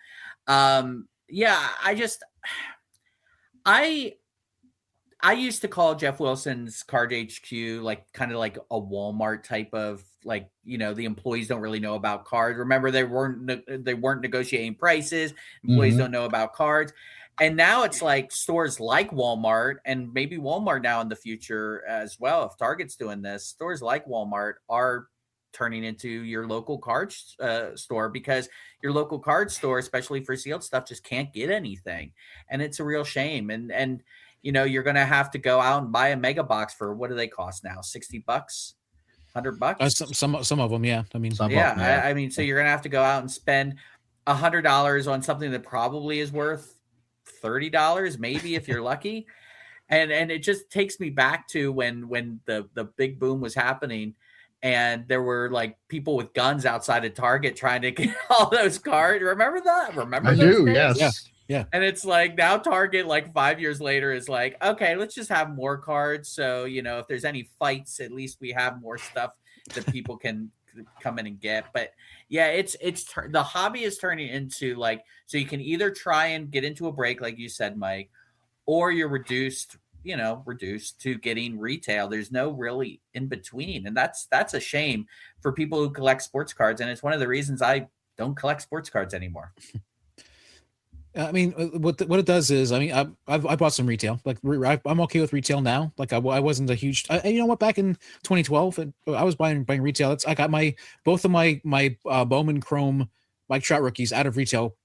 I used to call Jeff Wilson's Card HQ like kind of like a Walmart type of like, you know, the employees don't really know about cards. Remember, they weren't negotiating prices. Employees don't know about cards. And now it's like stores like Walmart, and maybe Walmart now in the future as well. If Target's doing this, stores like Walmart are turning into your local card store, because your local card store, especially for sealed stuff, just can't get anything. And it's a real shame. And you know, you're going to have to go out and buy a mega box for, what do they cost now? $60, $100? Some of them. Yeah. I mean, I mean, so you're going to have to go out and spend $100 on something that probably is worth $30, maybe, if you're lucky. And it just takes me back to when the big boom was happening, and there were like people with guns outside of Target trying to get all those cards. Remember that? I do. Days? Yes. Yeah. And it's like now Target, like 5 years later, is like, okay, let's just have more cards. So, you know, if there's any fights, at least we have more stuff that people can come in and get. But yeah, the hobby is turning into like, so you can either try and get into a break, like you said, Mike, or you're reduced to getting retail. There's no really in between. And that's a shame for people who collect sports cards. And it's one of the reasons I don't collect sports cards anymore. I mean, what it does is, I mean, I bought some retail. Like, I'm okay with retail now. Like, I wasn't a huge. You know what? Back in 2012, I was buying retail. I got both of my Bowman Chrome Mike Trout rookies out of retail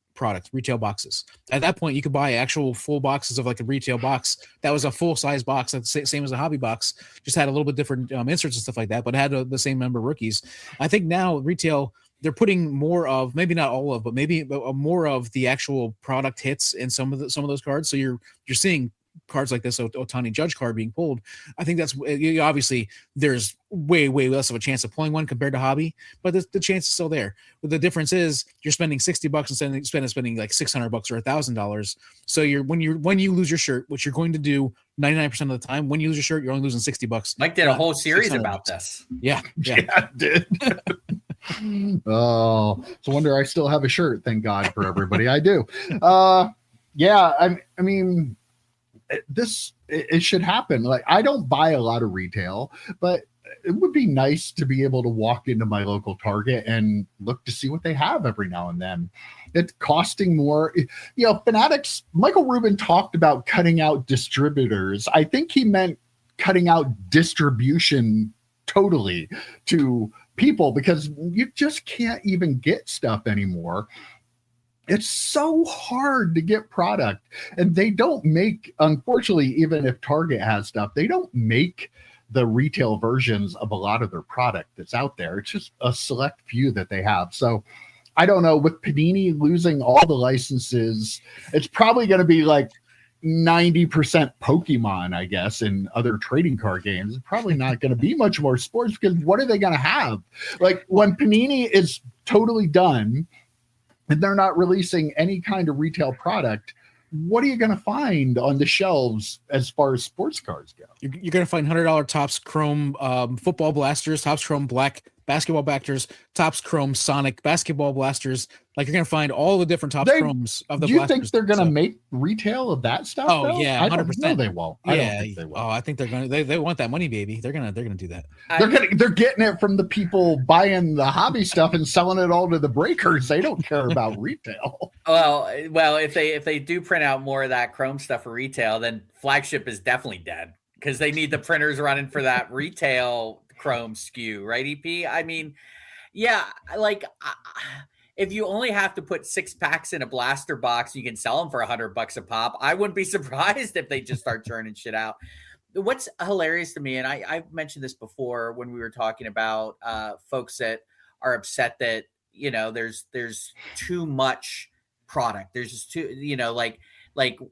boxes. At that point, you could buy actual full boxes of like a retail box. That was a full size box, that's the same as a hobby box. Just had a little bit different inserts and stuff like that, but had the same number of rookies. I think now retail, they're putting more of, maybe not all of, but maybe more of the actual product hits in some of those cards. So you're seeing cards like this Ohtani Judge card being pulled. I think that's obviously there's way less of a chance of pulling one compared to hobby, but the chance is still there. But the difference is you're spending $60 instead of spending like $600 or $1,000. So when you lose your shirt, which you're going to do 99% of the time, when you lose your shirt, you're only losing $60. Mike did a whole series about this. Yeah, I did. Oh, it's a wonder I still have a shirt. Thank God for everybody. I do. Yeah, I mean, it should happen. Like, I don't buy a lot of retail, but it would be nice to be able to walk into my local Target and look to see what they have every now and then. It's costing more. You know, Fanatics, Michael Rubin talked about cutting out distributors. I think he meant cutting out distribution totally to people, because you just can't even get stuff anymore. It's so hard to get product, and they don't make, unfortunately, even if Target has stuff, they don't make the retail versions of a lot of their product that's out there. It's just a select few that they have. So I don't know, with Panini losing all the licenses, it's probably going to be like 90% Pokemon, I guess, and other trading card games. It's probably not going to be much more sports, because what are they going to have? Like, when Panini is totally done and they're not releasing any kind of retail product, what are you going to find on the shelves as far as sports cards go? You're going to find $100 Topps Chrome football blasters, Topps Chrome black basketball blasters, Topps Chrome Sonic basketball blasters. Like, you're going to find all the different Topps Chromes of the blasters. Do you think they're going to make retail of that stuff? Oh, though? Yeah, 100%. I don't know they won't. Yeah. I don't think they will. Oh, I think they're going to. They want that money, baby. They're going to do that. They're getting it from the people buying the hobby stuff and selling it all to the breakers. They don't care about retail. Well, if they do print out more of that Chrome stuff for retail, then Flagship is definitely dead, because they need the printers running for that retail Chrome SKU, right, EP? I mean, yeah, like, if you only have to put 6 packs in a blaster box, you can sell them for $100 a pop. I wouldn't be surprised if they just start churning shit out. What's hilarious to me, and I've mentioned this before when we were talking about folks that are upset that, you know, there's too much product. There's just too, you know, like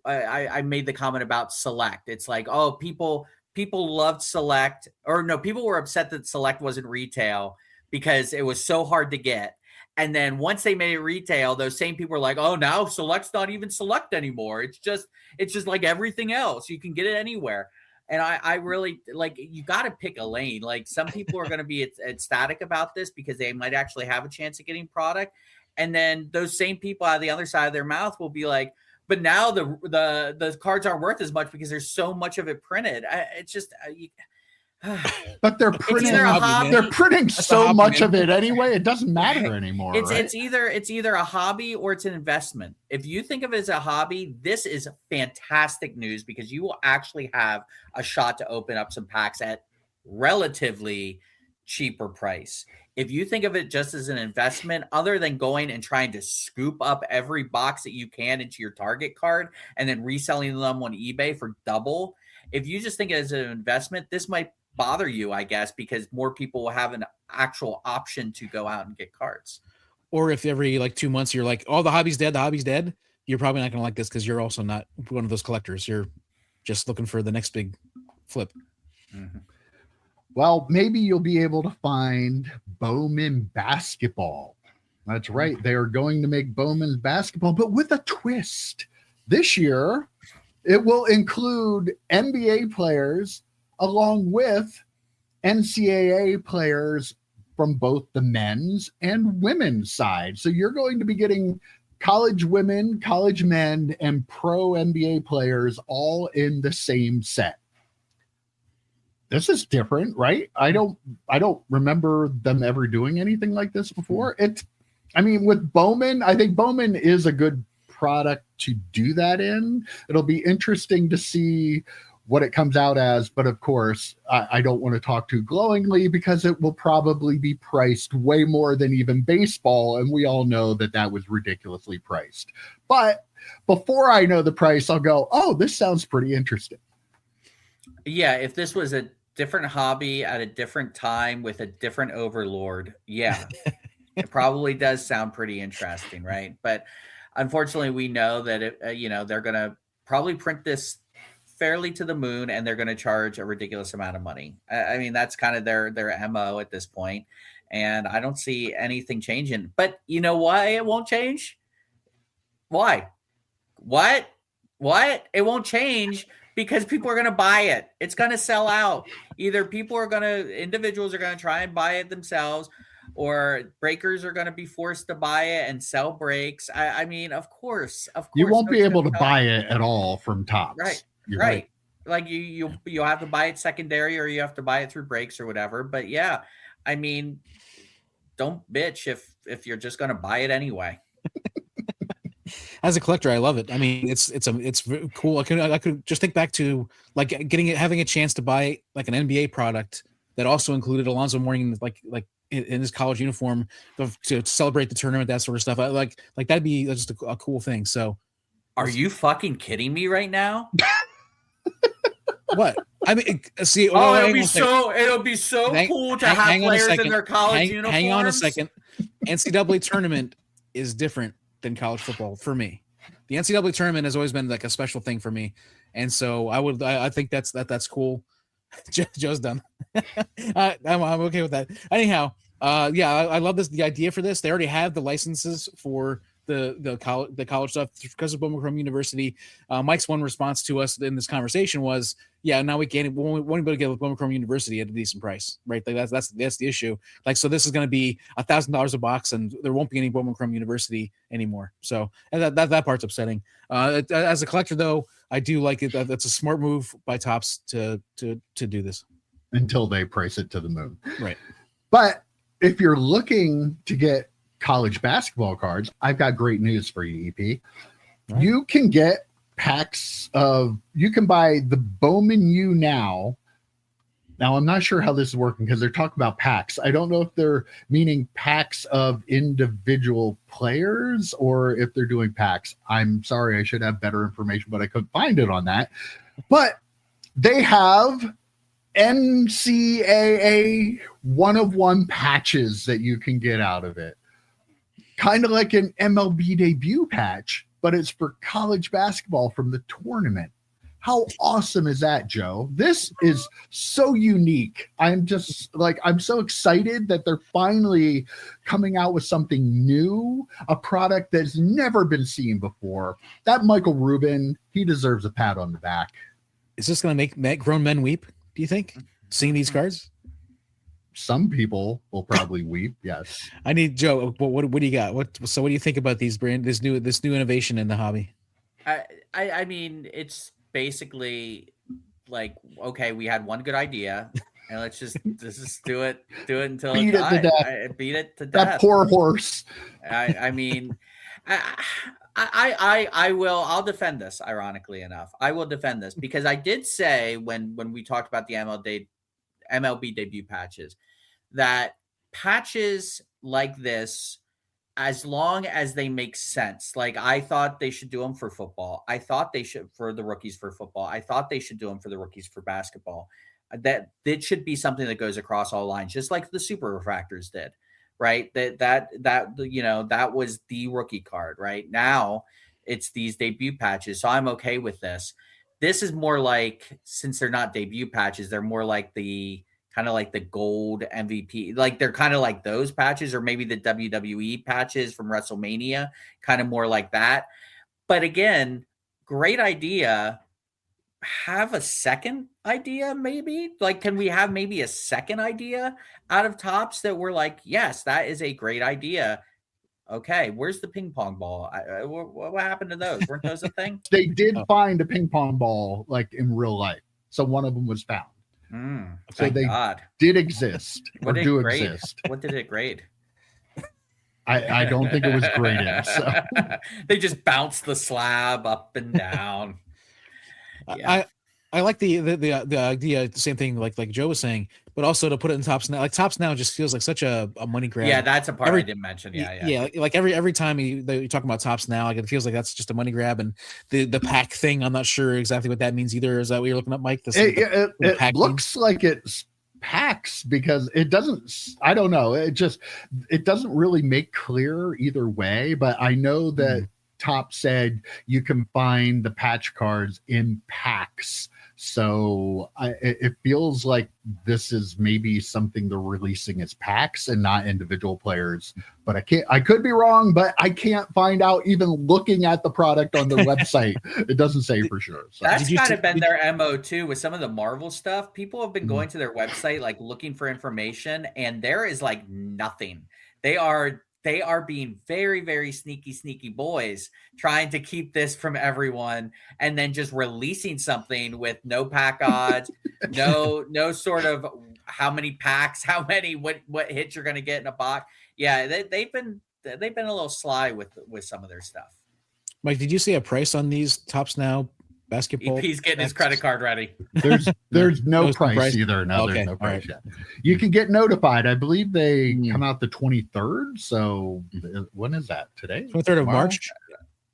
I made the comment about Select. It's like, oh, people loved Select, or no, people were upset that Select wasn't retail because it was so hard to get. And then once they made it retail, those same people were like, oh, now Select's not even Select anymore. It's just like everything else. You can get it anywhere. And I really, like, you got to pick a lane. Like, some people are going to be ecstatic about this because they might actually have a chance of getting product. And then those same people out of the other side of their mouth will be like, but now the cards aren't worth as much because there's so much of it printed. It's just but they're printing so much of it anyway. It doesn't matter anymore. It's either a hobby or it's an investment. If you think of it as a hobby, this is fantastic news because you will actually have a shot to open up some packs at relatively cheaper price. If you think of it just as an investment, other than going and trying to scoop up every box that you can into your target card and then reselling them on eBay for double, if you just think it as an investment, this might bother you, I guess, because more people will have an actual option to go out and get cards. Or if every like 2 months you're like, oh, the hobby's dead, you're probably not going to like this because you're also not one of those collectors. You're just looking for the next big flip. Mm-hmm. Well, maybe you'll be able to find Bowman basketball. That's right. They are going to make Bowman basketball, but with a twist. This year, it will include NBA players along with NCAA players from both the men's and women's side. So you're going to be getting college women, college men, and pro NBA players all in the same set. This is different, right? I don't remember them ever doing anything like this before. With Bowman, I think Bowman is a good product to do that in. It'll be interesting to see what it comes out as, but of course, I don't want to talk too glowingly because it will probably be priced way more than even baseball, and we all know that was ridiculously priced. But before I know the price, I'll go, oh, this sounds pretty interesting. Yeah, if this was a different hobby at a different time with a different overlord, yeah, it probably does sound pretty interesting, right? But unfortunately, we know that they're going to probably print this fairly to the moon, and they're going to charge a ridiculous amount of money. I mean, that's kind of their MO at this point, and I don't see anything changing. But you know why it won't change? Why? What? It won't change because people are going to buy it. It's going to sell out. Either individuals are going to try and buy it themselves, or breakers are going to be forced to buy it and sell breaks. I mean, of course. You won't be able to buy it at all from Topps. Right. Right. Like you have to buy it secondary, or you have to buy it through breaks or whatever. But yeah, I mean, don't bitch if you're just going to buy it anyway. As a collector, I love it. I mean, it's very cool. I could just think back to like having a chance to buy like an NBA product that also included Alonzo Mourning like in his college uniform to celebrate the tournament, that sort of stuff. Like that'd be just a cool thing. So, are you fucking kidding me right now? What? I mean, see. It'll be so cool to have players in their college uniforms. Hang on a second. NCAA tournament is different than college football for me. The NCAA tournament has always been like a special thing for me, and so I think that's cool. Joe's done. I'm okay with that. Anyhow, I love the idea for this. They already have the licenses for the college stuff because of Bowman University. Mike's one response to us in this conversation was, yeah, now we won't be able to get Bowman University at a decent price, right? Like that's the issue. Like, so this is going to be $1,000 a box, and there won't be any Bowman University anymore. So and that part's upsetting. As a collector, though, I do like it. That's a smart move by Topps to do this until they price it to the moon, right? But if you're looking to get college basketball cards, I've got great news for you, EP. Right. You can get packs you can buy the Bowman U now. Now, I'm not sure how this is working because they're talking about packs. I don't know if they're meaning packs of individual players or if they're doing packs. I'm sorry, I should have better information, but I couldn't find it on that. But they have NCAA 1-of-1 patches that you can get out of it. Kind of like an MLB debut patch, but it's for college basketball from the tournament. How awesome is that, Joe? This is so unique. I'm so excited that they're finally coming out with something new, a product that's never been seen before. That Michael Rubin, he deserves a pat on the back. Is this going to make grown men weep, do you think, seeing these cards? Some people will probably weep. Yes. I need Joe. What do you got? What do you think about this new innovation in the hobby? I mean, it's basically like, okay, we had one good idea, and let's just do it until Beat it to death. beat it to That death. poor horse. I mean, I'll defend this. Ironically enough, I will defend this because I did say when we talked about the MLB debut patches that patches like this, as long as they make sense. Like I thought they should do them for football. I thought they should for the rookies for football. I thought they should do them for the rookies for basketball. That it should be something that goes across all lines, just like the super refractors did, right? That was the rookie card. Right now, it's these debut patches, so I'm okay with this. This is more like, since they're not debut patches, they're more like the kind of like the gold MVP. Like they're kind of like those patches, or maybe the WWE patches from WrestleMania, kind of more like that. But again, great idea. Have a second idea, maybe? Like, can we have maybe a second idea out of Topps that we're like, yes, that is a great idea. Okay, where's the ping pong ball? What happened to those? Weren't those a thing? They did find a ping pong ball like in real life. So one of them was found. So they did exist or do exist. What did it grade? I don't think it was graded. So they just bounced the slab up and down. Yeah. I like the idea, the same thing like Joe was saying, but also to put it in Topps now. Like Topps now just feels like such a money grab. Yeah, that's a part I didn't mention. Yeah. Like every time you're talking about Topps now, like it feels like that's just a money grab. And the pack thing, I'm not sure exactly what that means either. Is that what you're looking up, Mike? It looks like it's packs because it doesn't. I don't know. It doesn't really make clear either way. But I know that Topps said you can find the patch cards in packs. So it feels like this is maybe something they're releasing as packs and not individual players. But I could be wrong, but I can't find out even looking at the product on their website. It doesn't say for sure. So. That's kind of been their MO too with some of the Marvel stuff. People have been going to their website, like looking for information, and there is like nothing. They are being very, very sneaky boys, trying to keep this from everyone, and then just releasing something with no pack odds, no sort of how many packs, what hits you're going to get in a box. Yeah, they've been a little sly with some of their stuff. Mike, did you see a price on these Topps Now basketball? He's getting his credit card ready. There's no price either. No, okay. There's no price yet. You can get notified. I believe they come out the 23rd. So when is that? Today? 23rd of March.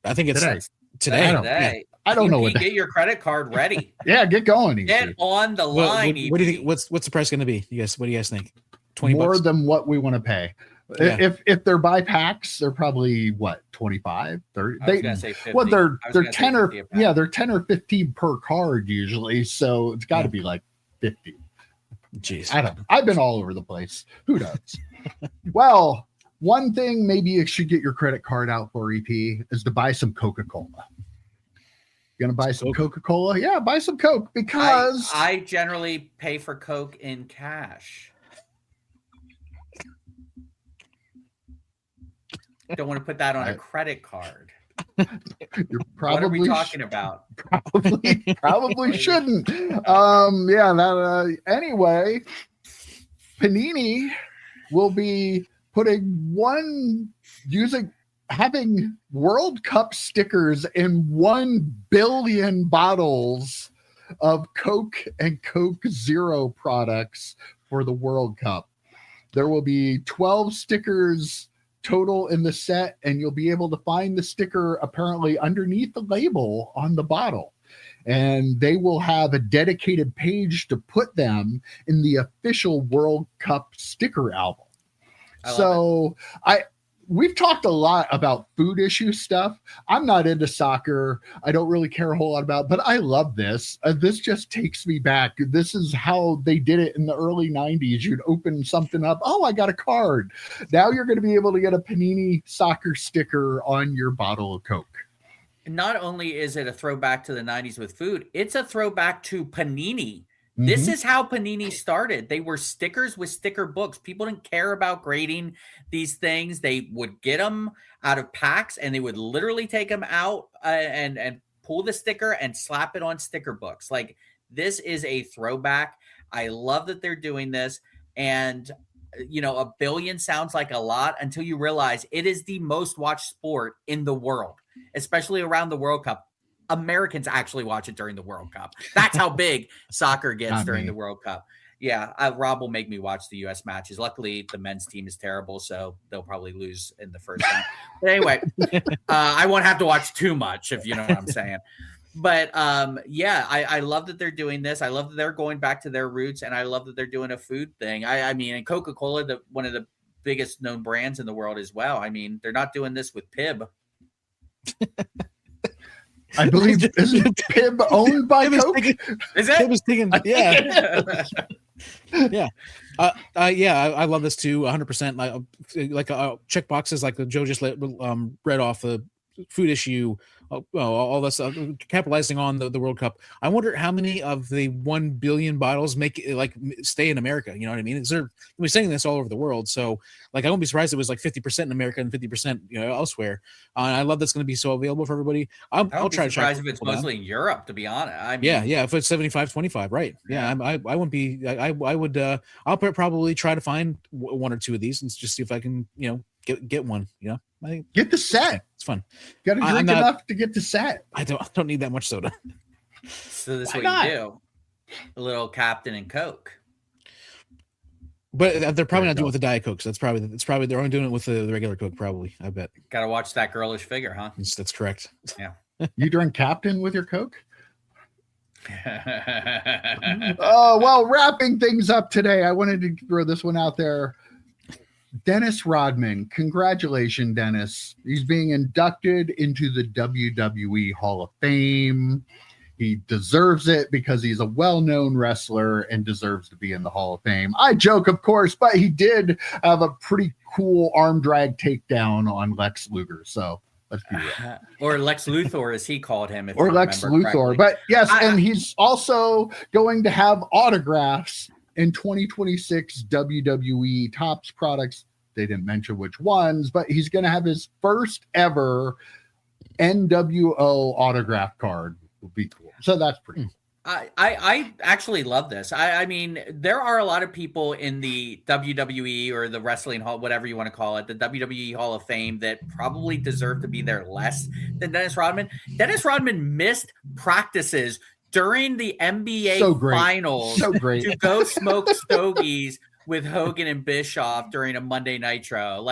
I think it's today. I don't know what get your credit card ready. Yeah, get going. Get on the line. What do you think? What's the price going to be? What do you guys think? $20 more than what we want to pay. Yeah. If they're by packs, they're probably what, 25, 30. I was gonna say 50. Well, they're 10 or they're 10 or 15 per card usually. So it's got to be like 50. Jeez, I don't know. I've been all over the place. Who knows? Well, one thing maybe you should get your credit card out for, EP, is to buy some Coca-Cola. Gonna buy some Coca-Cola? Yeah, buy some Coke, because I generally pay for Coke in cash. Don't want to put that on a credit card. You're probably, what are we talking about? Probably shouldn't. Anyway, Panini will be having World Cup stickers in 1 billion bottles of Coke and Coke Zero products for the World Cup. There will be 12 stickers total in the set, and you'll be able to find the sticker apparently underneath the label on the bottle. And they will have a dedicated page to put them in the official World Cup sticker album. We've talked a lot about food issue stuff. I'm not into soccer. I don't really care a whole lot about it, but I love this. This just takes me back. This is how they did it in the early 90s. You'd open something up. Oh, I got a card. Now you're going to be able to get a Panini soccer sticker on your bottle of Coke. Not only is it a throwback to the 90s with food, it's a throwback to Panini This is how Panini started. They were stickers with sticker books. People didn't care about grading these things. They would get them out of packs and they would literally take them out and pull the sticker and slap it on sticker books. Like, this is a throwback. I love that they're doing this. And, you know, 1 billion sounds like a lot until you realize it is the most watched sport in the world, especially around the World Cup. Americans actually watch it during the World Cup. That's how big soccer gets during the World Cup. Yeah, Rob will make me watch the U.S. matches. Luckily, the men's team is terrible, so they'll probably lose in the first round. But anyway, I won't have to watch too much, if you know what I'm saying. But yeah, I love that they're doing this. I love that they're going back to their roots, and I love that they're doing a food thing. I mean, and Coca-Cola, one of the biggest known brands in the world as well. I mean, they're not doing this with Pib. I believe isn't Pib owned by Coke? Is it? Pib is thinking, yeah. Yeah. I love this too. 100%. Like check boxes like Joe just read off the food issue. All this capitalizing on the World Cup. I wonder how many of the 1 billion bottles stay in America. You know what I mean? We're saying this all over the world. So like, I won't be surprised if it was like 50% in America and 50% elsewhere. I love that's going to be so available for everybody. I'll try to try. If it's mostly in Europe, to be honest. I mean, yeah. If it's 75-25, right? Yeah, I wouldn't be. I would. I'll probably try to find 1 or 2 of these and just see if I can, get one. I think get the set. It's fun. Got to drink enough to get the set. I don't need that much soda. So this is what you do. A little Captain and Coke. But they're probably not doing it with the Diet Coke. So it's probably they're only doing it with the regular Coke. Probably, I bet. Got to watch that girlish figure, huh? That's correct. Yeah. You drink Captain with your Coke? Oh, well, wrapping things up today, I wanted to throw this one out there. Dennis Rodman. Congratulations, Dennis. He's being inducted into the WWE Hall of Fame. He deserves it because he's a well-known wrestler and deserves to be in the Hall of Fame. I joke, of course, but he did have a pretty cool arm drag takedown on Lex Luger. So let's be real. Or Lex Luthor, as he called him. Or Lex Luthor. Correctly. But yes, and he's also going to have autographs in 2026 WWE Topps products. They didn't mention which ones, but he's going to have his first ever NWO autograph card. Will be cool. So that's pretty cool. I actually love this. I mean, there are a lot of people in the WWE or the Wrestling Hall, whatever you want to call it, the WWE Hall of Fame that probably deserve to be there less than Dennis Rodman. Dennis Rodman missed practices during the NBA Finals to go smoke stogies with Hogan and Bischoff during a Monday Nitro.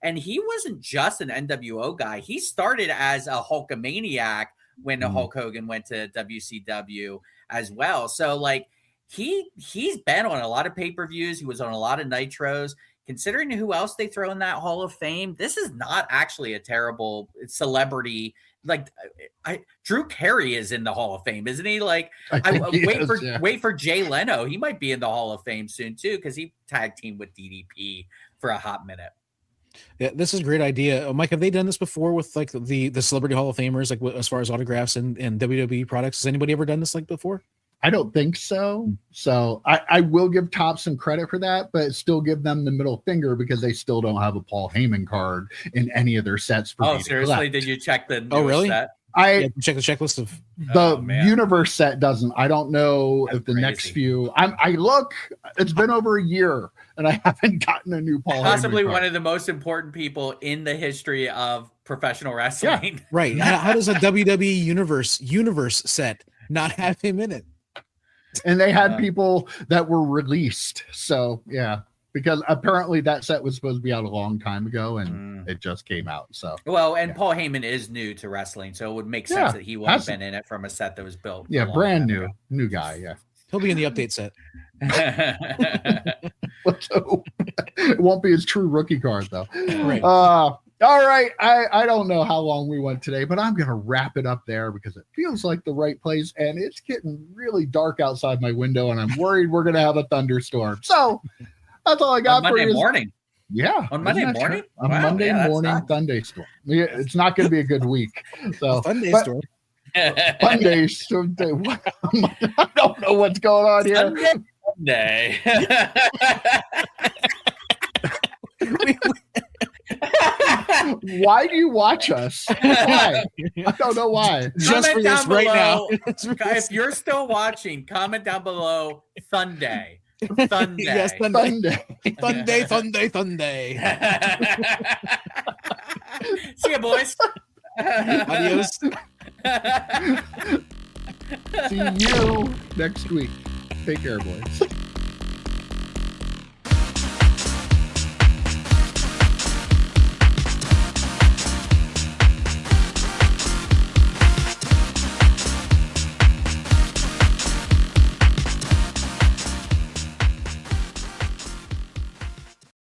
And he wasn't just an NWO guy. He started as a Hulkamaniac when Hulk Hogan went to WCW as well. So he's been on a lot of pay-per-views. He was on a lot of Nitros. Considering who else they throw in that Hall of Fame, this is not actually a terrible celebrity. Drew Carey is in the Hall of Fame, isn't he? Wait for Jay Leno. He might be in the Hall of Fame soon too, because he tag teamed with DDP for a hot minute. Yeah, this is a great idea. Mike, have they done this before with the Celebrity Hall of Famers, as far as autographs and WWE products? Has anybody ever done this before? I don't think so. So I will give Topps some credit for that, but still give them the middle finger because they still don't have a Paul Heyman card in any of their sets. For seriously? Did you check the really? set? Check the checklist of the Universe set doesn't. I don't know if the next few. It's been over a year and I haven't gotten a new Paul. Possibly Heyman card. One of the most important people in the history of professional wrestling. Yeah, right. How does a WWE Universe set not have him in it? And they had people that were released. So yeah, because apparently that set was supposed to be out a long time ago and it just came out. So Paul Heyman is new to wrestling, so it would make sense that he would have been in it from a set that was built. Yeah, brand new guy. Yeah, he'll be in the update set. Let's hope. It won't be his true rookie card though. Right. All right. I don't know how long we went today, but I'm going to wrap it up there because it feels like the right place. And it's getting really dark outside my window and I'm worried we're going to have a thunderstorm. So that's all I got for you. Monday morning. Yeah. On Monday morning? On Monday morning thunderstorm. Yeah, it's not going to be a good week. So thunderstorm. Sunday. What? I don't know what's going on here. Sunday. Why do you watch us? Why? I don't know why. Just for this right now. If you're still watching, comment down below Sunday. Sunday. Yes, Sunday. Sunday. See ya, boys. Adios. See you next week. Take care, boys.